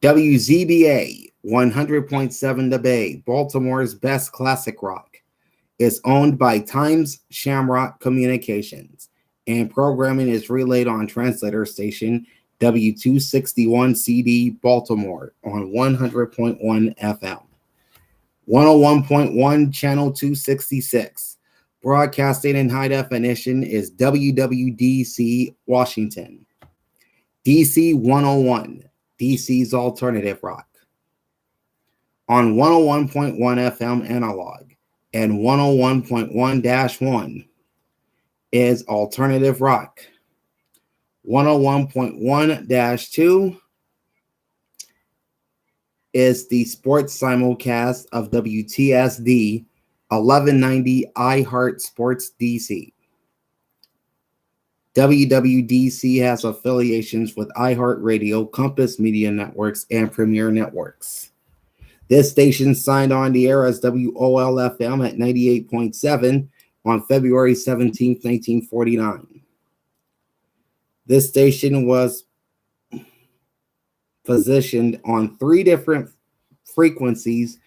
WZBA 100.7 The Bay, Baltimore's best classic rock, is owned by Times Shamrock Communications, and programming is relayed on translator station W261CD Baltimore on 100.1 FM. 101.1 Channel 266. Broadcasting in high definition is WWDC Washington. DC 101, DC's alternative rock. On 101.1 FM analog and 101.1-1 is alternative rock. 101.1-2 is the sports simulcast of WTSD 1190 iHeart Sports DC. WWDC has affiliations with iHeartRadio, Compass Media Networks, and Premier Networks. This station signed on the air as WOL-FM at 98.7 on February 17, 1949. This station was positioned on 3 different frequencies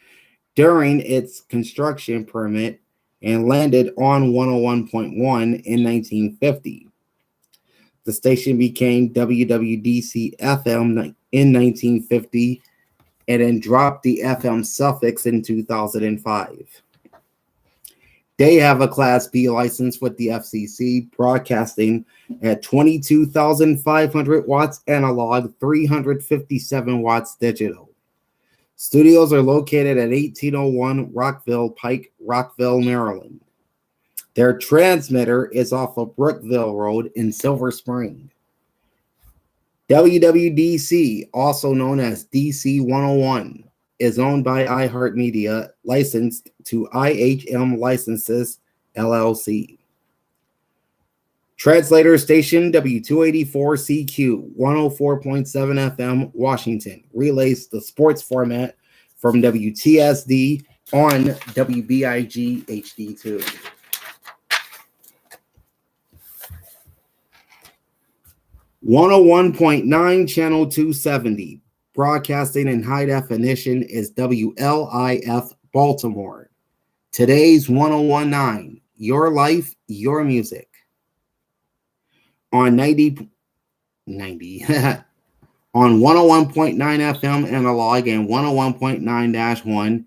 during its construction permit and landed on 101.1 in 1950. The station became WWDC FM in 1950 and then dropped the FM suffix in 2005. They have a Class B license with the FCC, broadcasting at 22,500 watts analog, 357 watts digital. Studios are located at 1801 Rockville Pike, Rockville, Maryland. Their transmitter is off of Brookville Road in Silver Spring. WWDC, also known as DC 101, is owned by iHeartMedia, licensed to IHM Licenses, LLC. Translator station W284CQ, 104.7 FM, Washington, relays the sports format from WTSD on WBIG HD2. 101.9 Channel 270. Broadcasting in high definition is WLIF Baltimore. Today's 101.9, your life, your music. On 90 on 101.9 FM analog and 101.9-1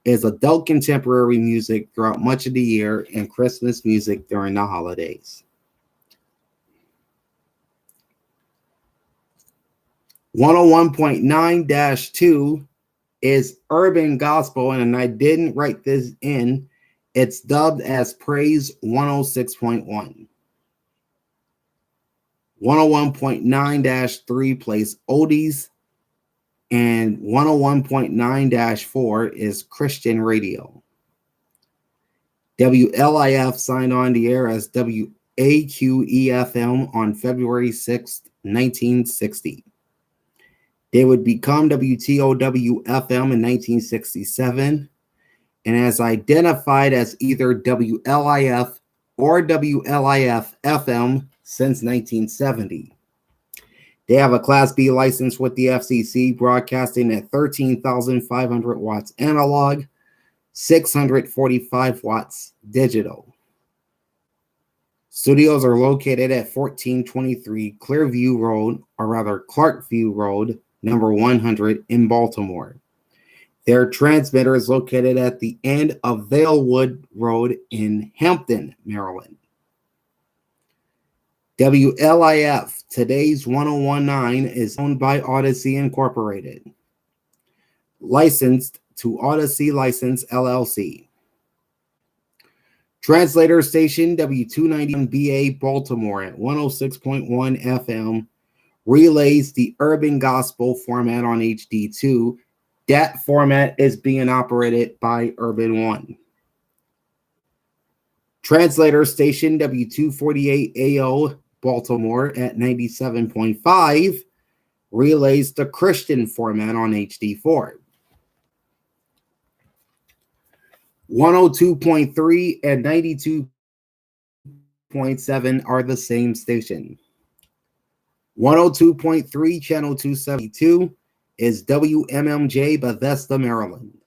is adult contemporary music throughout much of the year and Christmas music during the holidays. 101.9-2 is urban gospel, and I didn't write this in. It's dubbed as Praise 106.1. 101.9-3 plays oldies, and 101.9-4 is Christian radio. WLIF signed on the air as WAQE-FM on February 6, 1960. They would become WTOW-FM in 1967 and as identified as either WLIF or WLIF-FM since 1970. They have a Class B license with the FCC, broadcasting at 13,500 watts analog, 645 watts digital. Studios are located at 1423 Clarkview Road, number 100 in Baltimore. Their transmitter is located at the end of Valewood Road in Hampton, Maryland. WLIF, today's 101.9, is owned by Odyssey Incorporated, licensed to Odyssey License LLC. Translator station W291BA Baltimore at 106.1 FM relays the urban gospel format on HD2. That format is being operated by Urban One. Translator station W248AO Baltimore at 97.5 relays the Christian format on HD4. 102.3 and 92.7 are the same station. 102.3 Channel 272 is WMMJ Bethesda, Maryland.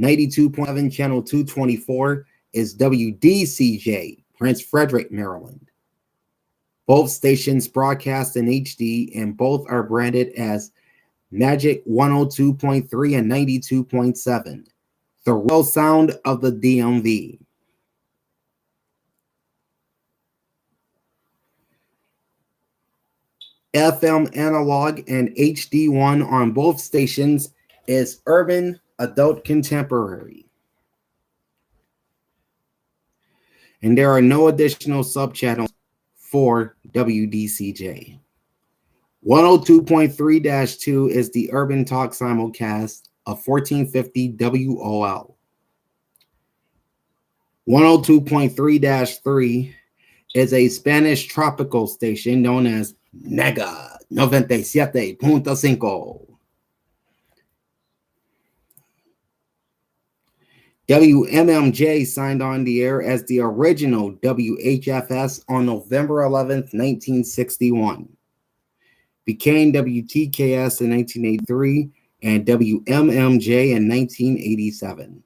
92.7 Channel 224 is WDCJ, Prince Frederick, Maryland. Both stations broadcast in HD, and both are branded as Magic 102.3 and 92.7, the real sound of the DMV. FM analog and HD1 on both stations is Urban Adult Contemporary. And there are no additional subchannels for WDCJ. 102.3-2 is the Urban Talk simulcast of 1450 WOL. 102.3-3 is a Spanish tropical station known as Mega 97.5. WMMJ signed on the air as the original WHFS on November 11th, 1961. Became WTKS in 1983 and WMMJ in 1987.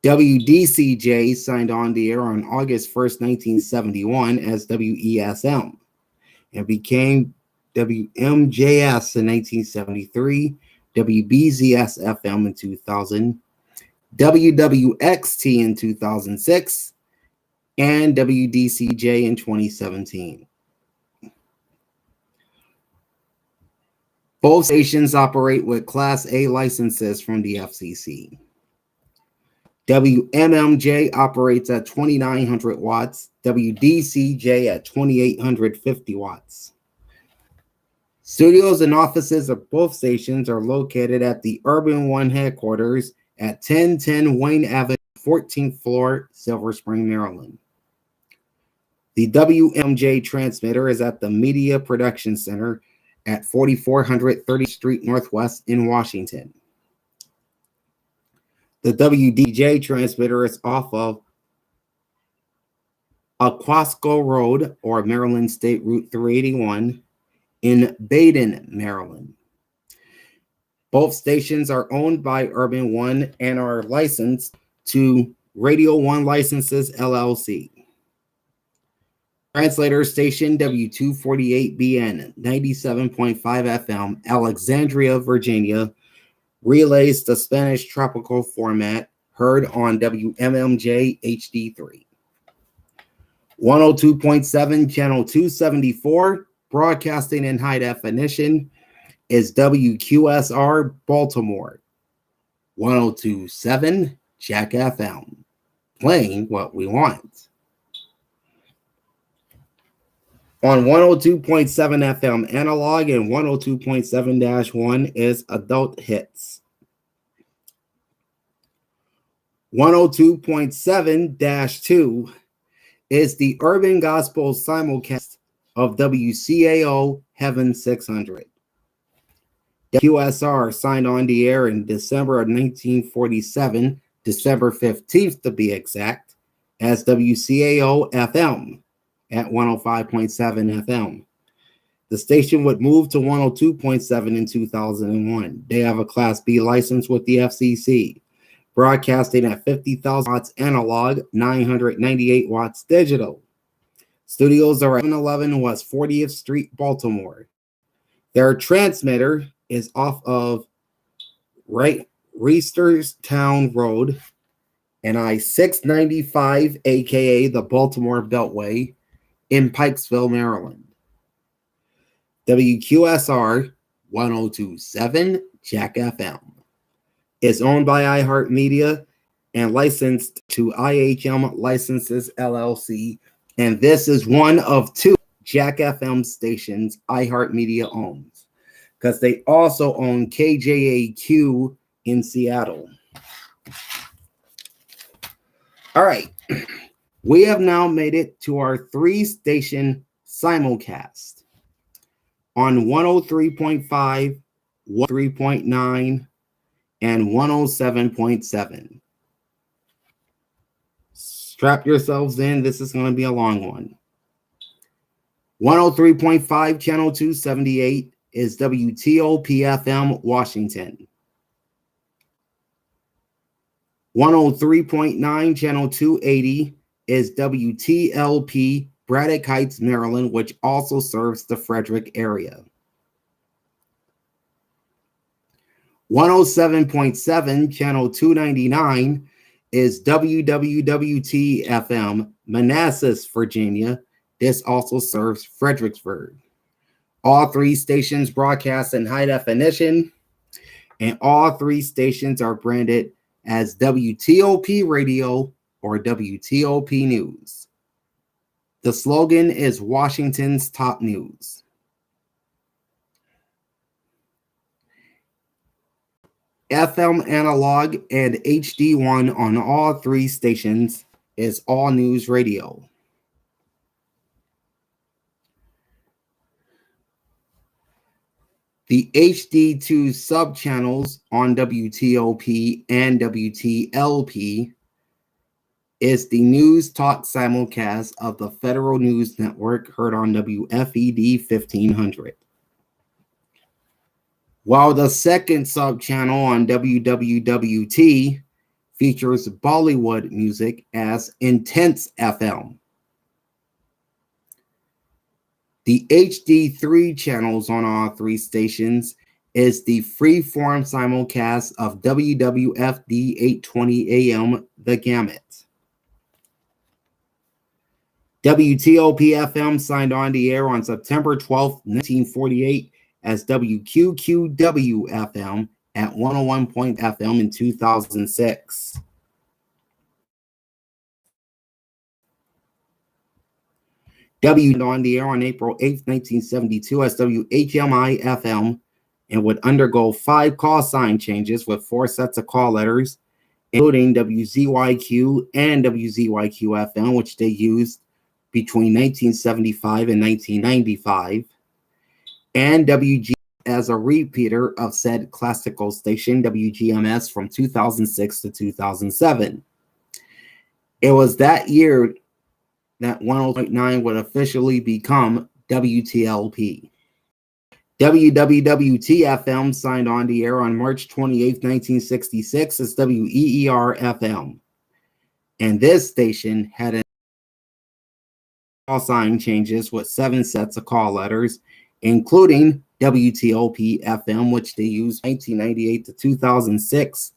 WDCJ signed on the air on August 1st, 1971 as WESM and became WMJS in 1973, WBZS FM in 2000, WWXT in 2006, and WDCJ in 2017. Both stations operate with Class A licenses from the FCC. WMMJ operates at 2,900 watts, WDCJ at 2,850 watts. Studios and offices of both stations are located at the Urban One headquarters at 1010 Wayne Avenue, 14th floor, Silver Spring, Maryland. The WMJ transmitter is at the Media Production Center at 4400 30th Street Northwest in Washington. The WDJ transmitter is off of Aquasco Road, or Maryland State Route 381, in Baden, Maryland. Both stations are owned by Urban One and are licensed to Radio One Licenses, LLC. Translator station W248BN 97.5 FM, Alexandria, Virginia, relays the Spanish tropical format heard on WMMJ HD3. 102.7 channel 274, broadcasting in high definition, is WQSR Baltimore. 102.7 Jack FM, playing what we want. On 102.7 FM analog and 102.7-1 is Adult Hits. 102.7-2 is the Urban Gospel simulcast of WCAO Heaven 600. QSR signed on the air in December of 1947, December 15th to be exact, as WCAO FM at 105.7 FM. The station would move to 102.7 in 2001. They have a Class B license with the FCC, broadcasting at 50,000 watts analog, 998 watts digital. Studios are at 711 West 40th Street, Baltimore. Their transmitter is off of Reisterstown Road and I-695, aka the Baltimore Beltway, in Pikesville, Maryland. WQSR 102.7 Jack FM is owned by iHeartMedia and licensed to IHM Licenses, LLC, and this is one of two Jack FM stations iHeartMedia owns, because they also own KJAQ in Seattle. All right. We have now made it to our 3-station simulcast on 103.5, 103.9, and 107.7. Strap yourselves in. This is going to be a long one. 103.5, channel 278 is WTOP-FM, Washington. 103.9, channel 280 is WTLP Braddock Heights, Maryland, which also serves the Frederick area. 107.7, channel 299 is WWWT-FM, Manassas, Virginia. This also serves Fredericksburg. All three stations broadcast in high definition, and all three stations are branded as WTOP Radio or WTOP News. The slogan is Washington's top news. FM analog and HD1 on all three stations is All News Radio. The HD2 sub-channels on WTOP and WTLP is the news talk simulcast of the Federal News Network heard on WFED 1500. While the second sub-channel on WWWT features Bollywood music as Intense FM. The HD3 channels on all three stations is the free-form simulcast of WWFD 820 AM, The Gamut. WTOP-FM signed on the air on September 12, 1948 as WQQW-FM at 101.FM in 2006. On the air on April 8, 1972 as WHMI-FM and would undergo 5 call sign changes with 4 sets of call letters, including WZYQ and WZYQ-FM, which they used between 1975 and 1995, and WG as a repeater of said classical station, WGMS, from 2006 to 2007. It was that year that 100.9 would officially become WTLP. WWWT-FM signed on the air on March 28, 1966 as WEER-FM. And this station had call sign changes with 7 sets of call letters, including WTOP-FM, which they used 1998 to 2006,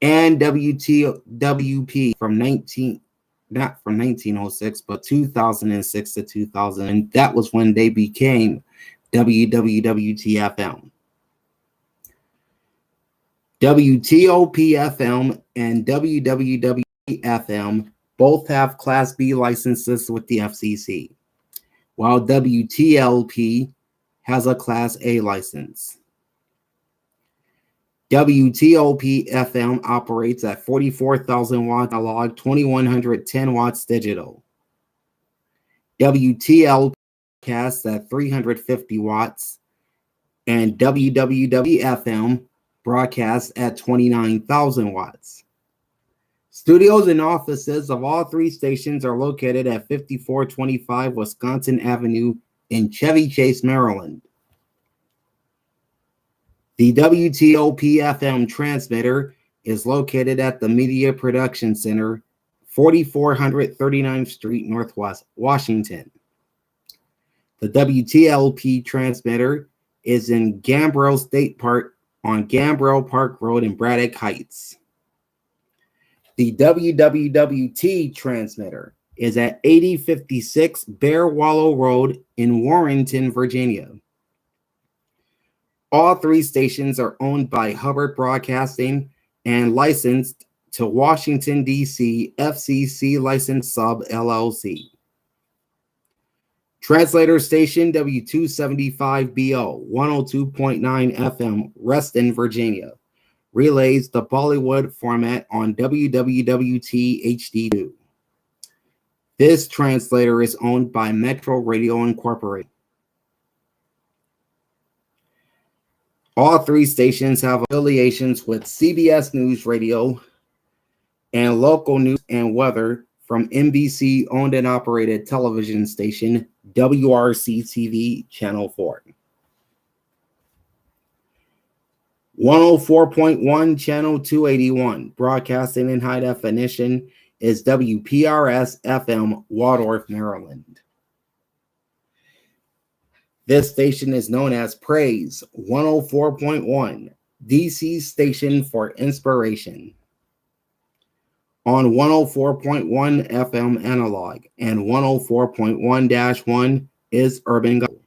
and WTWP from 1906, but 2006 to 2000, and that was when they became WWWT-FM. WTOP-FM and WWW-FM both have Class B licenses with the FCC, while WTLP has a Class A license. WTOP-FM operates at 44,000 watts analog, 2110 watts digital. WTLP casts at 350 watts, and WWW-FM broadcasts at 29,000 watts. Studios and offices of all three stations are located at 5425 Wisconsin Avenue in Chevy Chase, Maryland. The WTOP-FM transmitter is located at the Media Production Center, 4400 39th Street, Northwest Washington. The WTLP transmitter is in Gambrell State Park on Gambrell Park Road in Braddock Heights. The WWWT transmitter is at 8056 Bear Wallow Road in Warrenton, Virginia. All three stations are owned by Hubbard Broadcasting and licensed to Washington, DC FCC License Sub LLC. Translator station W275BO 102.9 FM, Reston, Virginia, relays the Bollywood format on WWWT HD2. This translator is owned by Metro Radio Incorporated. All three stations have affiliations with CBS News Radio and local news and weather from NBC owned and operated television station WRC-TV Channel 4. 104.1 channel 281, broadcasting in high definition, is WPRS FM, Waldorf, Maryland. This station is known as Praise 104.1, DC station for inspiration. On 104.1 FM analog and 104.1-1 is Urban Gospel.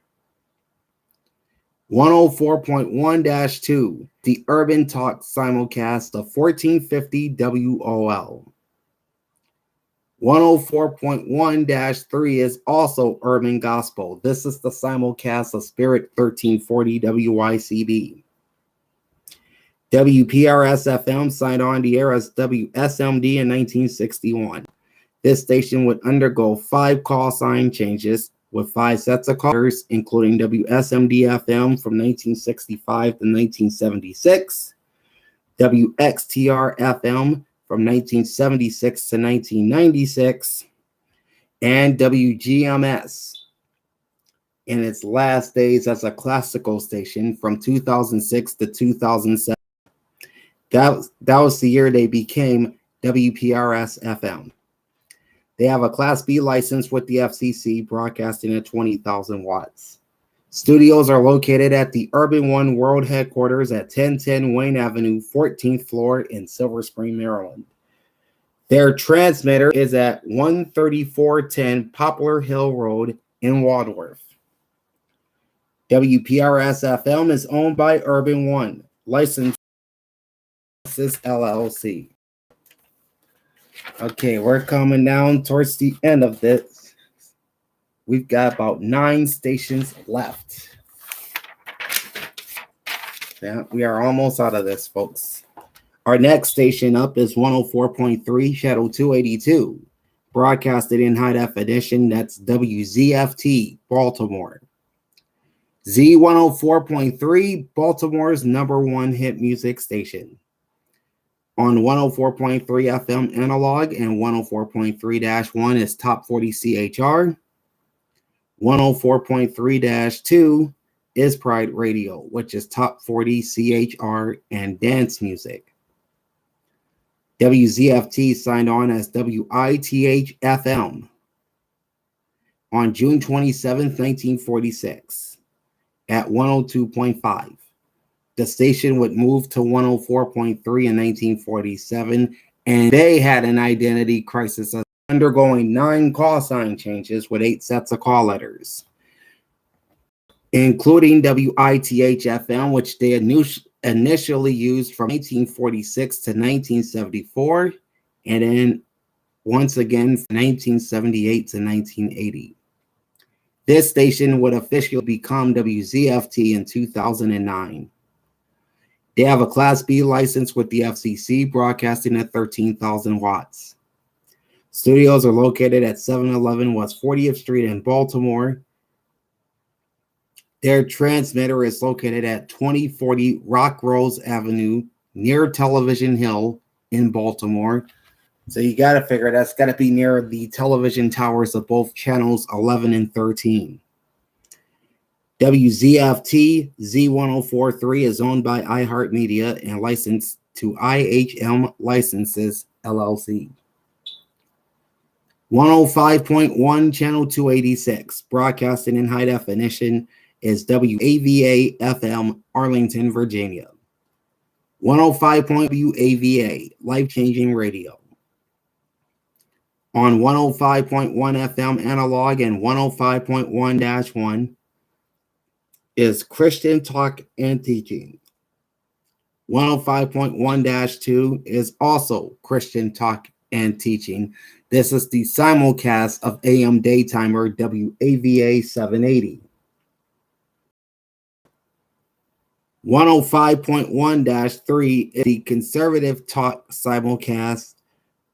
104.1-2, the Urban Talk simulcast of 1450 WOL. 104.1-3 is also Urban Gospel. This is the simulcast of Spirit 1340 WYCB. WPRS FM signed on the air as WSMD in 1961. This station would undergo 5 call sign changes with 5 sets of callers, including WSMD-FM from 1965 to 1976, WXTR-FM from 1976 to 1996, and WGMS in its last days as a classical station from 2006 to 2007. That was the year they became WPRS-FM. They have a Class B license with the FCC, broadcasting at 20,000 watts. Studios are located at the Urban One World Headquarters at 1010 Wayne Avenue, 14th floor in Silver Spring, Maryland. Their transmitter is at 13410 Poplar Hill Road in Waldorf. WPRS-FM is owned by Urban One, licensed LLC. Okay, we're coming down towards the end of this. We've got about 9 stations left. Yeah, we are almost out of this, folks. Our next station up is 104.3 Channel 282, broadcasted in high definition. That's WZFT, Baltimore. Z104.3, Baltimore's #1 hit music station. On 104.3 FM analog and 104.3-1 is Top 40 CHR. 104.3-2 is Pride Radio, which is Top 40 CHR and dance music. WZFT signed on as WITH FM on June 27, 1946 at 102.5. The station would move to 104.3 in 1947, and they had an identity crisis, undergoing 9 call sign changes with 8 sets of call letters, including WITH-FM, which they initially used from 1946 to 1974, and then once again from 1978 to 1980. This station would officially become WZFT in 2009. They have a Class B license with the FCC, broadcasting at 13,000 watts. Studios are located at 711 West 40th Street in Baltimore. Their transmitter is located at 2040 Rock Rose Avenue near Television Hill in Baltimore. So you got to figure that's got to be near the television towers of both channels 11 and 13. WZFT Z1043 is owned by iHeartMedia and licensed to IHM Licenses LLC. 105.1 Channel 286, broadcasting in high definition, is WAVA FM, Arlington, Virginia. 105.1 WAVA, life-changing radio. On 105.1 FM analog and 105.1-1 is Christian Talk and Teaching. 105.1-2 is also Christian Talk and Teaching. This is the simulcast of AM Daytimer WAVA 780. 105.1-3 is the Conservative Talk simulcast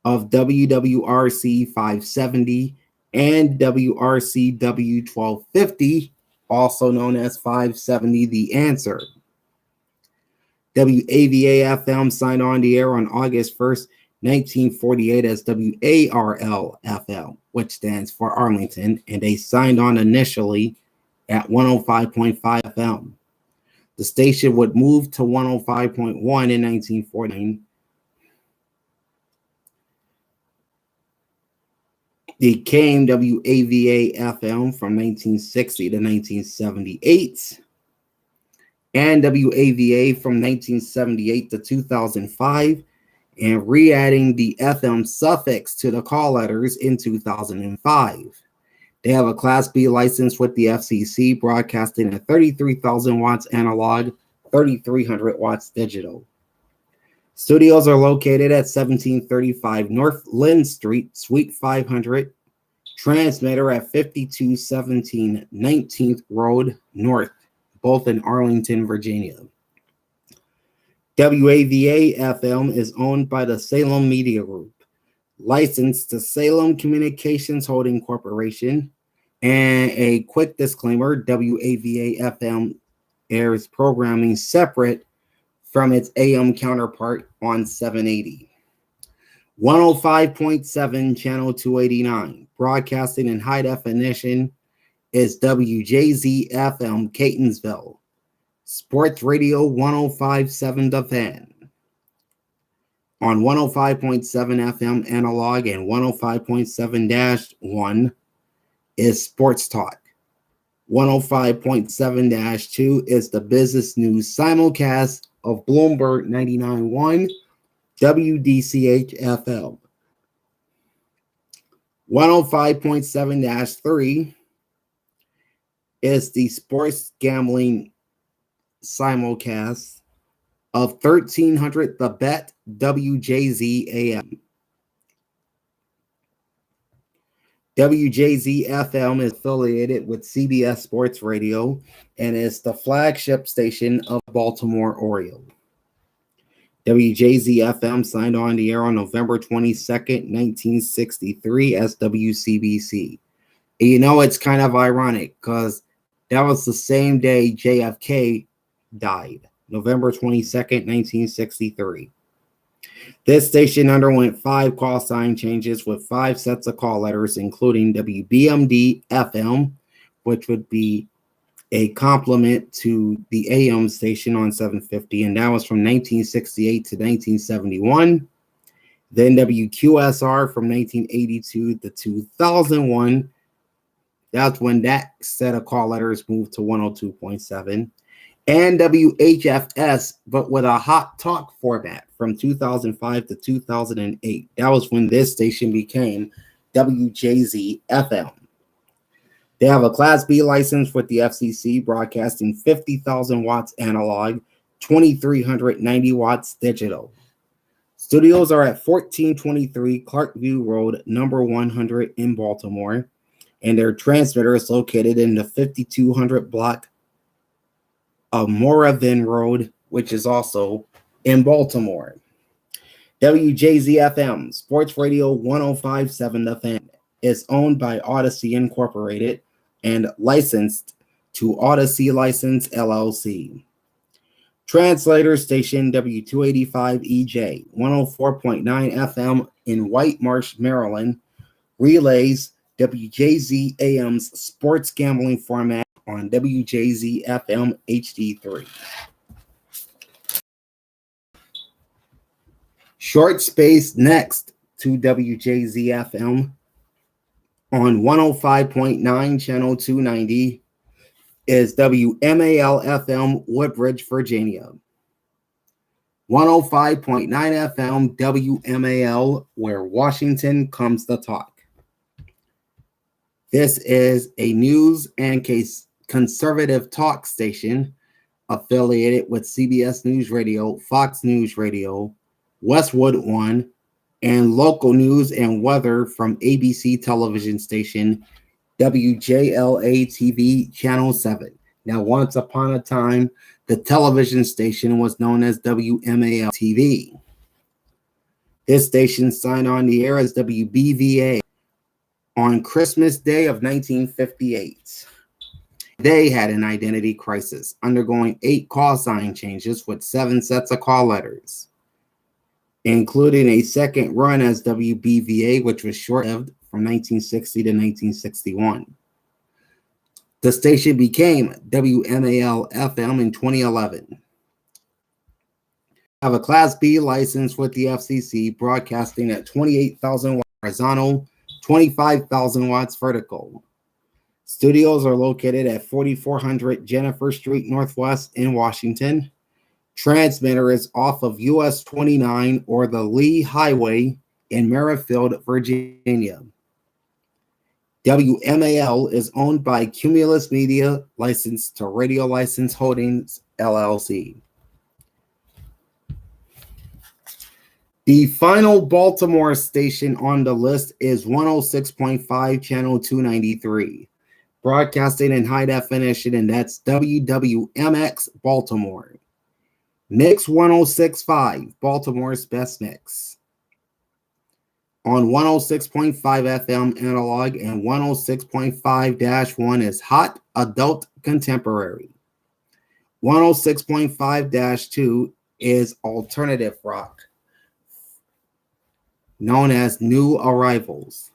of WWRC 570 and WRCW 1250, also known as 570 The Answer. WAVA-FM signed on the air on August 1st, 1948 as WARL-FM, which stands for Arlington, and they signed on initially at 105.5 FM. The station would move to 105.1 in 1949. Became WAVA-FM from 1960 to 1978, and WAVA from 1978 to 2005, and re-adding the FM suffix to the call letters in 2005. They have a Class B license with the FCC, broadcasting at 33,000 watts analog, 3,300 watts digital. Studios are located at 1735 North Lynn Street, Suite 500. Transmitter at 5217 19th Road North, both in Arlington, Virginia. WAVA-FM is owned by the Salem Media Group, licensed to Salem Communications Holding Corporation. And a quick disclaimer, WAVA-FM airs programming separate from its AM counterpart on 780. 105.7 Channel 289, broadcasting in high definition, is WJZ-FM Catonsville. Sports Radio 105.7 The Fan. On 105.7 FM analog and 105.7-1 is Sports Talk. 105.7-2 is the business news simulcast of Bloomberg 99.1 WDCH-FM. 105.7-3 is the sports gambling simulcast of 1300 The Bet WJZ-AM. WJZ-FM is affiliated with CBS Sports Radio and is the flagship station of Baltimore Orioles. WJZ-FM signed on the air on November 22nd, 1963 as WCBC. And you know, it's kind of ironic because that was the same day JFK died, November 22nd, 1963. This station underwent 5 call sign changes with 5 sets of call letters, including WBMD-FM, which would be a complement to the AM station on 750, and that was from 1968 to 1971. Then WQSR from 1982 to 2001. That's when that set of call letters moved to 102.7. And WHFS, but with a hot talk format from 2005 to 2008. That was when this station became WJZ-FM. They have a Class B license with the FCC, broadcasting 50,000 watts analog, 2,390 watts digital. Studios are at 1423 Clarkview Road, number 100 in Baltimore, and their transmitter is located in the 5200 block of Moravian Road, which is also in Baltimore. WJZ-FM, Sports Radio 105.7 The Fan, is owned by Odyssey Incorporated and licensed to Odyssey License LLC. Translator station W285EJ, 104.9 FM in White Marsh, Maryland, relays WJZ-AM's sports gambling format on WJZ-FM HD3. Short space next to WJZ-FM on 105.9 Channel 290 is WMAL-FM Woodbridge, Virginia. 105.9 FM WMAL, where Washington comes to talk. This is a news and conservative talk station affiliated with CBS News Radio, Fox News Radio, Westwood One, and local news and weather from ABC television station WJLA-TV Channel 7. Now, once upon a time, the television station was known as WMAL-TV. This station signed on the air as WBVA on Christmas Day of 1958. They had an identity crisis, undergoing 8 call sign changes with 7 sets of call letters, including a second run as WBVA, which was short-lived from 1960 to 1961. The station became WMAL-FM in 2011. Have a Class B license with the FCC, broadcasting at 28,000 watts horizontal, 25,000 watts vertical. Studios are located at 4400 Jennifer Street Northwest in Washington. Transmitter is off of US 29 or the Lee Highway in Merrifield, Virginia. WMAL is owned by Cumulus Media, licensed to Radio License Holdings, LLC. The final Baltimore station on the list is 106.5 Channel 293, broadcasting in high definition, and that's WWMX Baltimore. Mix 106.5, Baltimore's best mix. On 106.5 FM analog and 106.5-1 is hot adult contemporary. 106.5-2 is alternative rock, known as New Arrivals.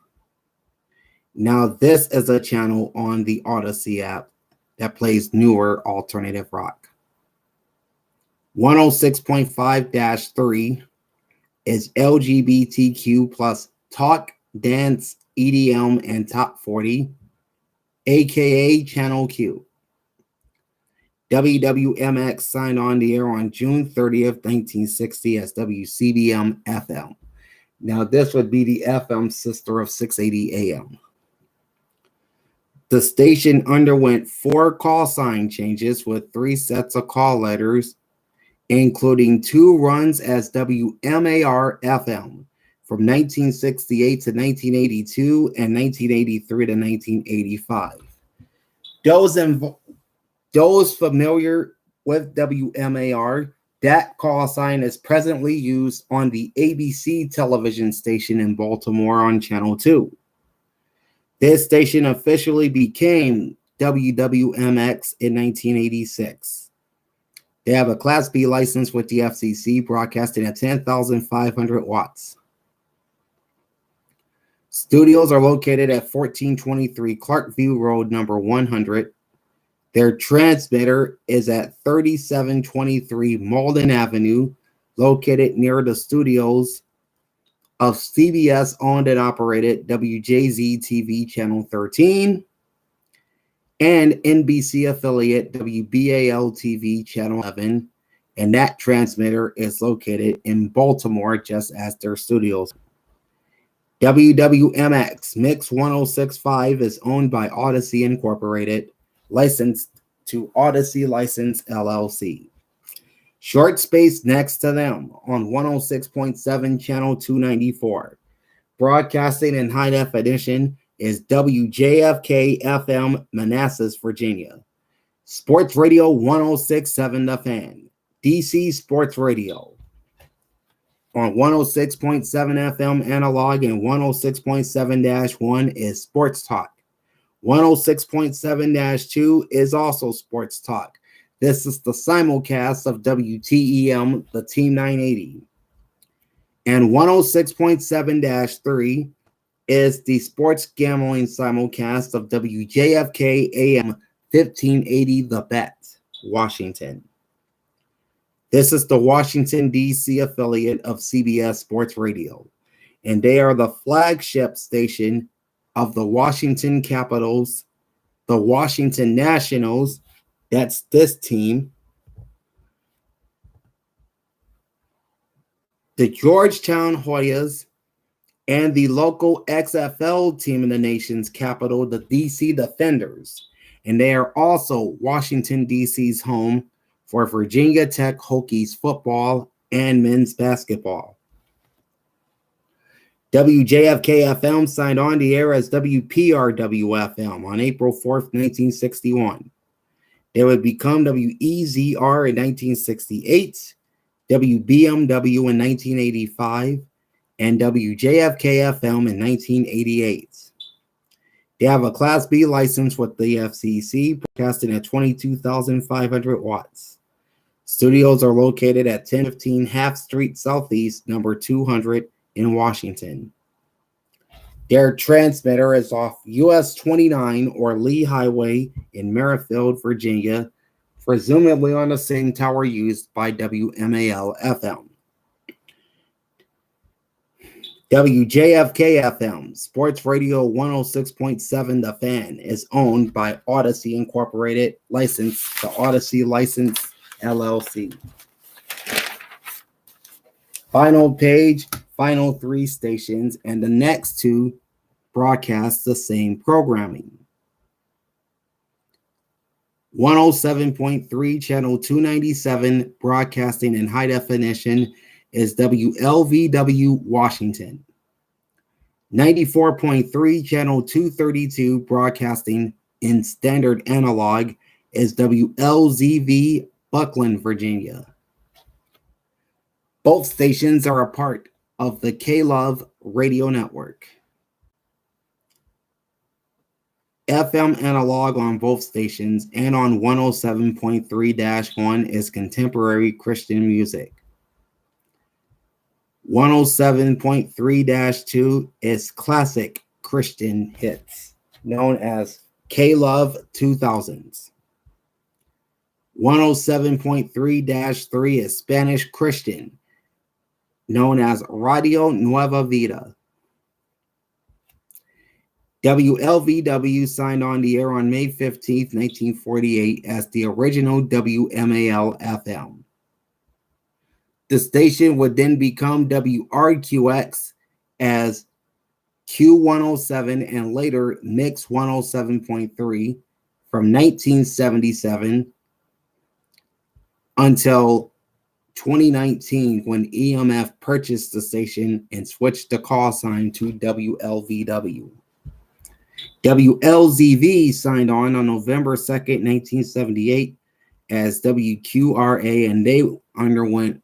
Now, this is a channel on the Odyssey app that plays newer alternative rock. 106.5-3 is LGBTQ plus talk, dance, EDM, and top 40, aka Channel Q. WWMX signed on the air on June 30th, 1960 as WCBM FM. Now, this would be the FM sister of 680 AM. The station underwent 4 call sign changes with 3 sets of call letters, including 2 runs as WMAR FM from 1968 to 1982 and 1983 to 1985. Those familiar with WMAR, that call sign is presently used on the ABC television station in Baltimore on Channel 2. This station officially became WWMX in 1986. They have a Class B license with the FCC, broadcasting at 10,500 watts. Studios are located at 1423 Clarkview Road, number 100. Their transmitter is at 3723 Malden Avenue, located near the studios of CBS owned and operated WJZ TV Channel 13 and NBC affiliate WBAL TV Channel 11, and that transmitter is located in Baltimore, just as their studios. WWMX Mix 106.5 is owned by Odyssey Incorporated, licensed to Odyssey License LLC. Short space next to them on 106.7 Channel 294. Broadcasting in high definition is WJFK FM Manassas, Virginia. Sports Radio 106.7 The Fan. DC Sports Radio. On 106.7 FM analog and 106.7-1 is Sports Talk. 106.7-2 is also Sports Talk. This is the simulcast of WTEM, the Team 980. And 106.7-3 is the sports gambling simulcast of WJFK AM 1580 The Bet, Washington. This is the Washington DC affiliate of CBS Sports Radio, and they are the flagship station of the Washington Capitals, the Washington Nationals, that's this team, the Georgetown Hoyas, and the local XFL team in the nation's capital, the DC Defenders. And they are also Washington, D.C.'s home for Virginia Tech Hokies football and men's basketball. WJFK-FM signed on the air as WPRW-FM on April 4th, 1961. They would become WEZR in 1968, WBMW in 1985, and WJFK-FM in 1988. They have a Class B license with the FCC, broadcasting at 22,500 watts. Studios are located at 1015 Half Street Southeast, number 200 in Washington. Their transmitter is off US 29 or Lee Highway in Merrifield, Virginia, presumably on the same tower used by WMAL-FM. WJFK-FM, Sports Radio 106.7 The Fan, is owned by Odyssey Incorporated, licensed to Odyssey License LLC. Final page, final 3 stations, and the next 2 broadcast the same programming. 107.3, channel 297, broadcasting in high definition, is WLVW Washington. 94.3, channel 232, broadcasting in standard analog, is WLZV Buckland, Virginia. Both stations are a part of the K-Love radio network. FM analog on both stations and on 107.3-1 is contemporary Christian music. 107.3-2 is classic Christian hits, known as K-Love 2000s. 107.3-3 is Spanish Christian, known as Radio Nueva Vida. WLVW signed on the air on May 15, 1948 as the original WMAL-FM. The station would then become WRQX as Q107 and later Mix 107.3 from 1977 until 2019 when EMF purchased the station and switched the call sign to WLVW. WLZV signed on November 2nd, 1978 as WQRA, and they underwent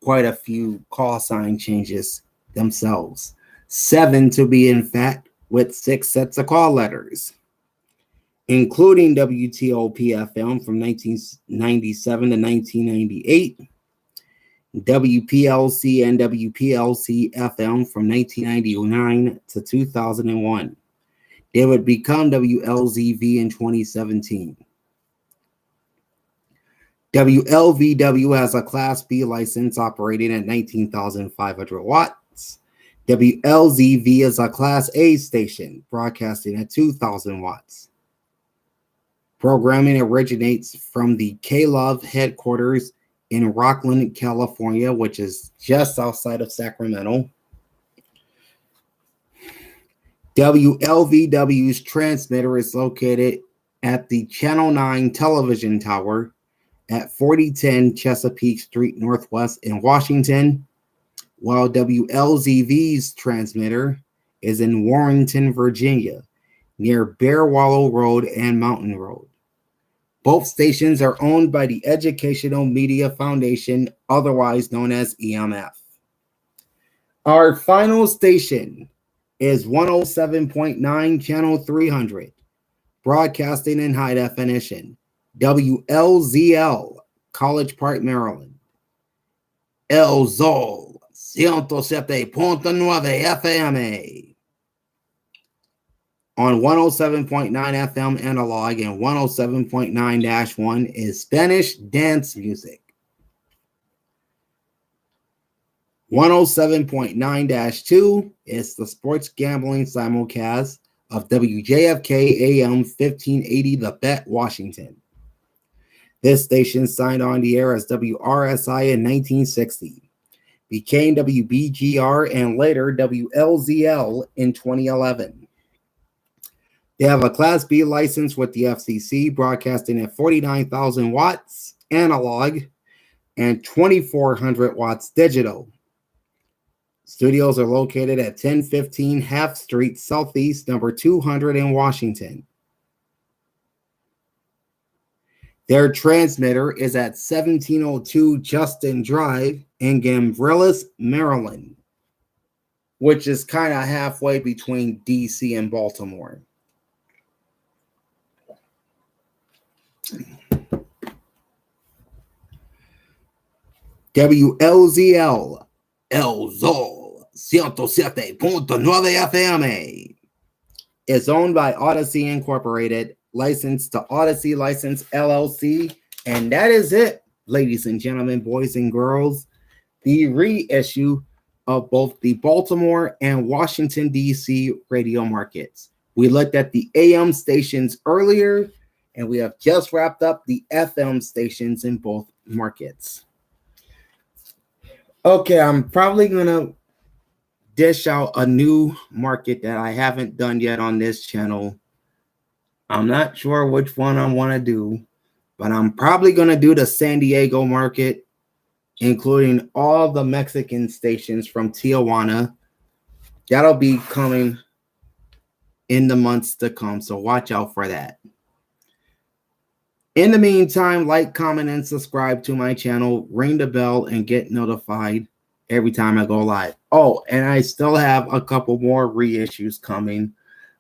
quite a few call sign changes themselves. 7 to be in fact, with 6 sets of call letters, including WTOP-FM from 1997 to 1998, WPLC and WPLC-FM from 1999 to 2001. They would become WLZV in 2017. WLVW has a Class B license operating at 19,500 watts. WLZV is a Class A station broadcasting at 2,000 watts. Programming originates from the K-Love headquarters in Rockland, California, which is just outside of Sacramento. WLVW's transmitter is located at the Channel 9 television tower at 4010 Chesapeake Street Northwest in Washington, while WLZV's transmitter is in Warrenton, Virginia, near Bear Wallow Road and Mountain Road. Both stations are owned by the Educational Media Foundation, otherwise known as EMF. Our final station is 107.9 channel 300, broadcasting in high definition, WLZL, College Park, Maryland. El Zol, 107.9 FM. On 107.9 FM analog and 107.9-1 is Spanish dance music. 107.9-2 is the sports gambling simulcast of WJFK AM 1580 The Bet, Washington. This station signed on the air as WRSI in 1960, became WBGR and later WLZL in 2011. They have a Class B license with the FCC, broadcasting at 49,000 watts analog and 2,400 watts digital. Studios are located at 1015 Half Street Southeast, number 200 in Washington. Their transmitter is at 1702 Justin Drive in Gambrillis, Maryland, which is kind of halfway between DC and Baltimore. WLZL, El Zol, 107.9 FM. It's owned by Odyssey Incorporated, licensed to Odyssey License LLC. And that is it, ladies and gentlemen, boys and girls. The reissue of both the Baltimore and Washington DC radio markets. We looked at the AM stations earlier, and we have just wrapped up the FM stations in both markets. Okay, I'm probably going to dish out a new market that I haven't done yet on this channel. I'm not sure which one I want to do, but I'm probably going to do the San Diego market, including all the Mexican stations from Tijuana. That'll be coming in the months to come, so watch out for that. In the meantime, like, comment, and subscribe to my channel. Ring the bell and get notified every time I go live. Oh, and I still have a couple more reissues coming.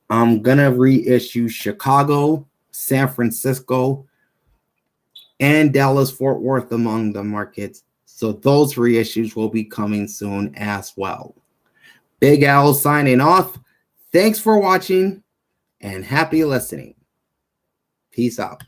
I'm going to reissue Chicago, San Francisco, and Dallas-Fort Worth among the markets. So those reissues will be coming soon as well. Big Al signing off. Thanks for watching and happy listening. Peace out.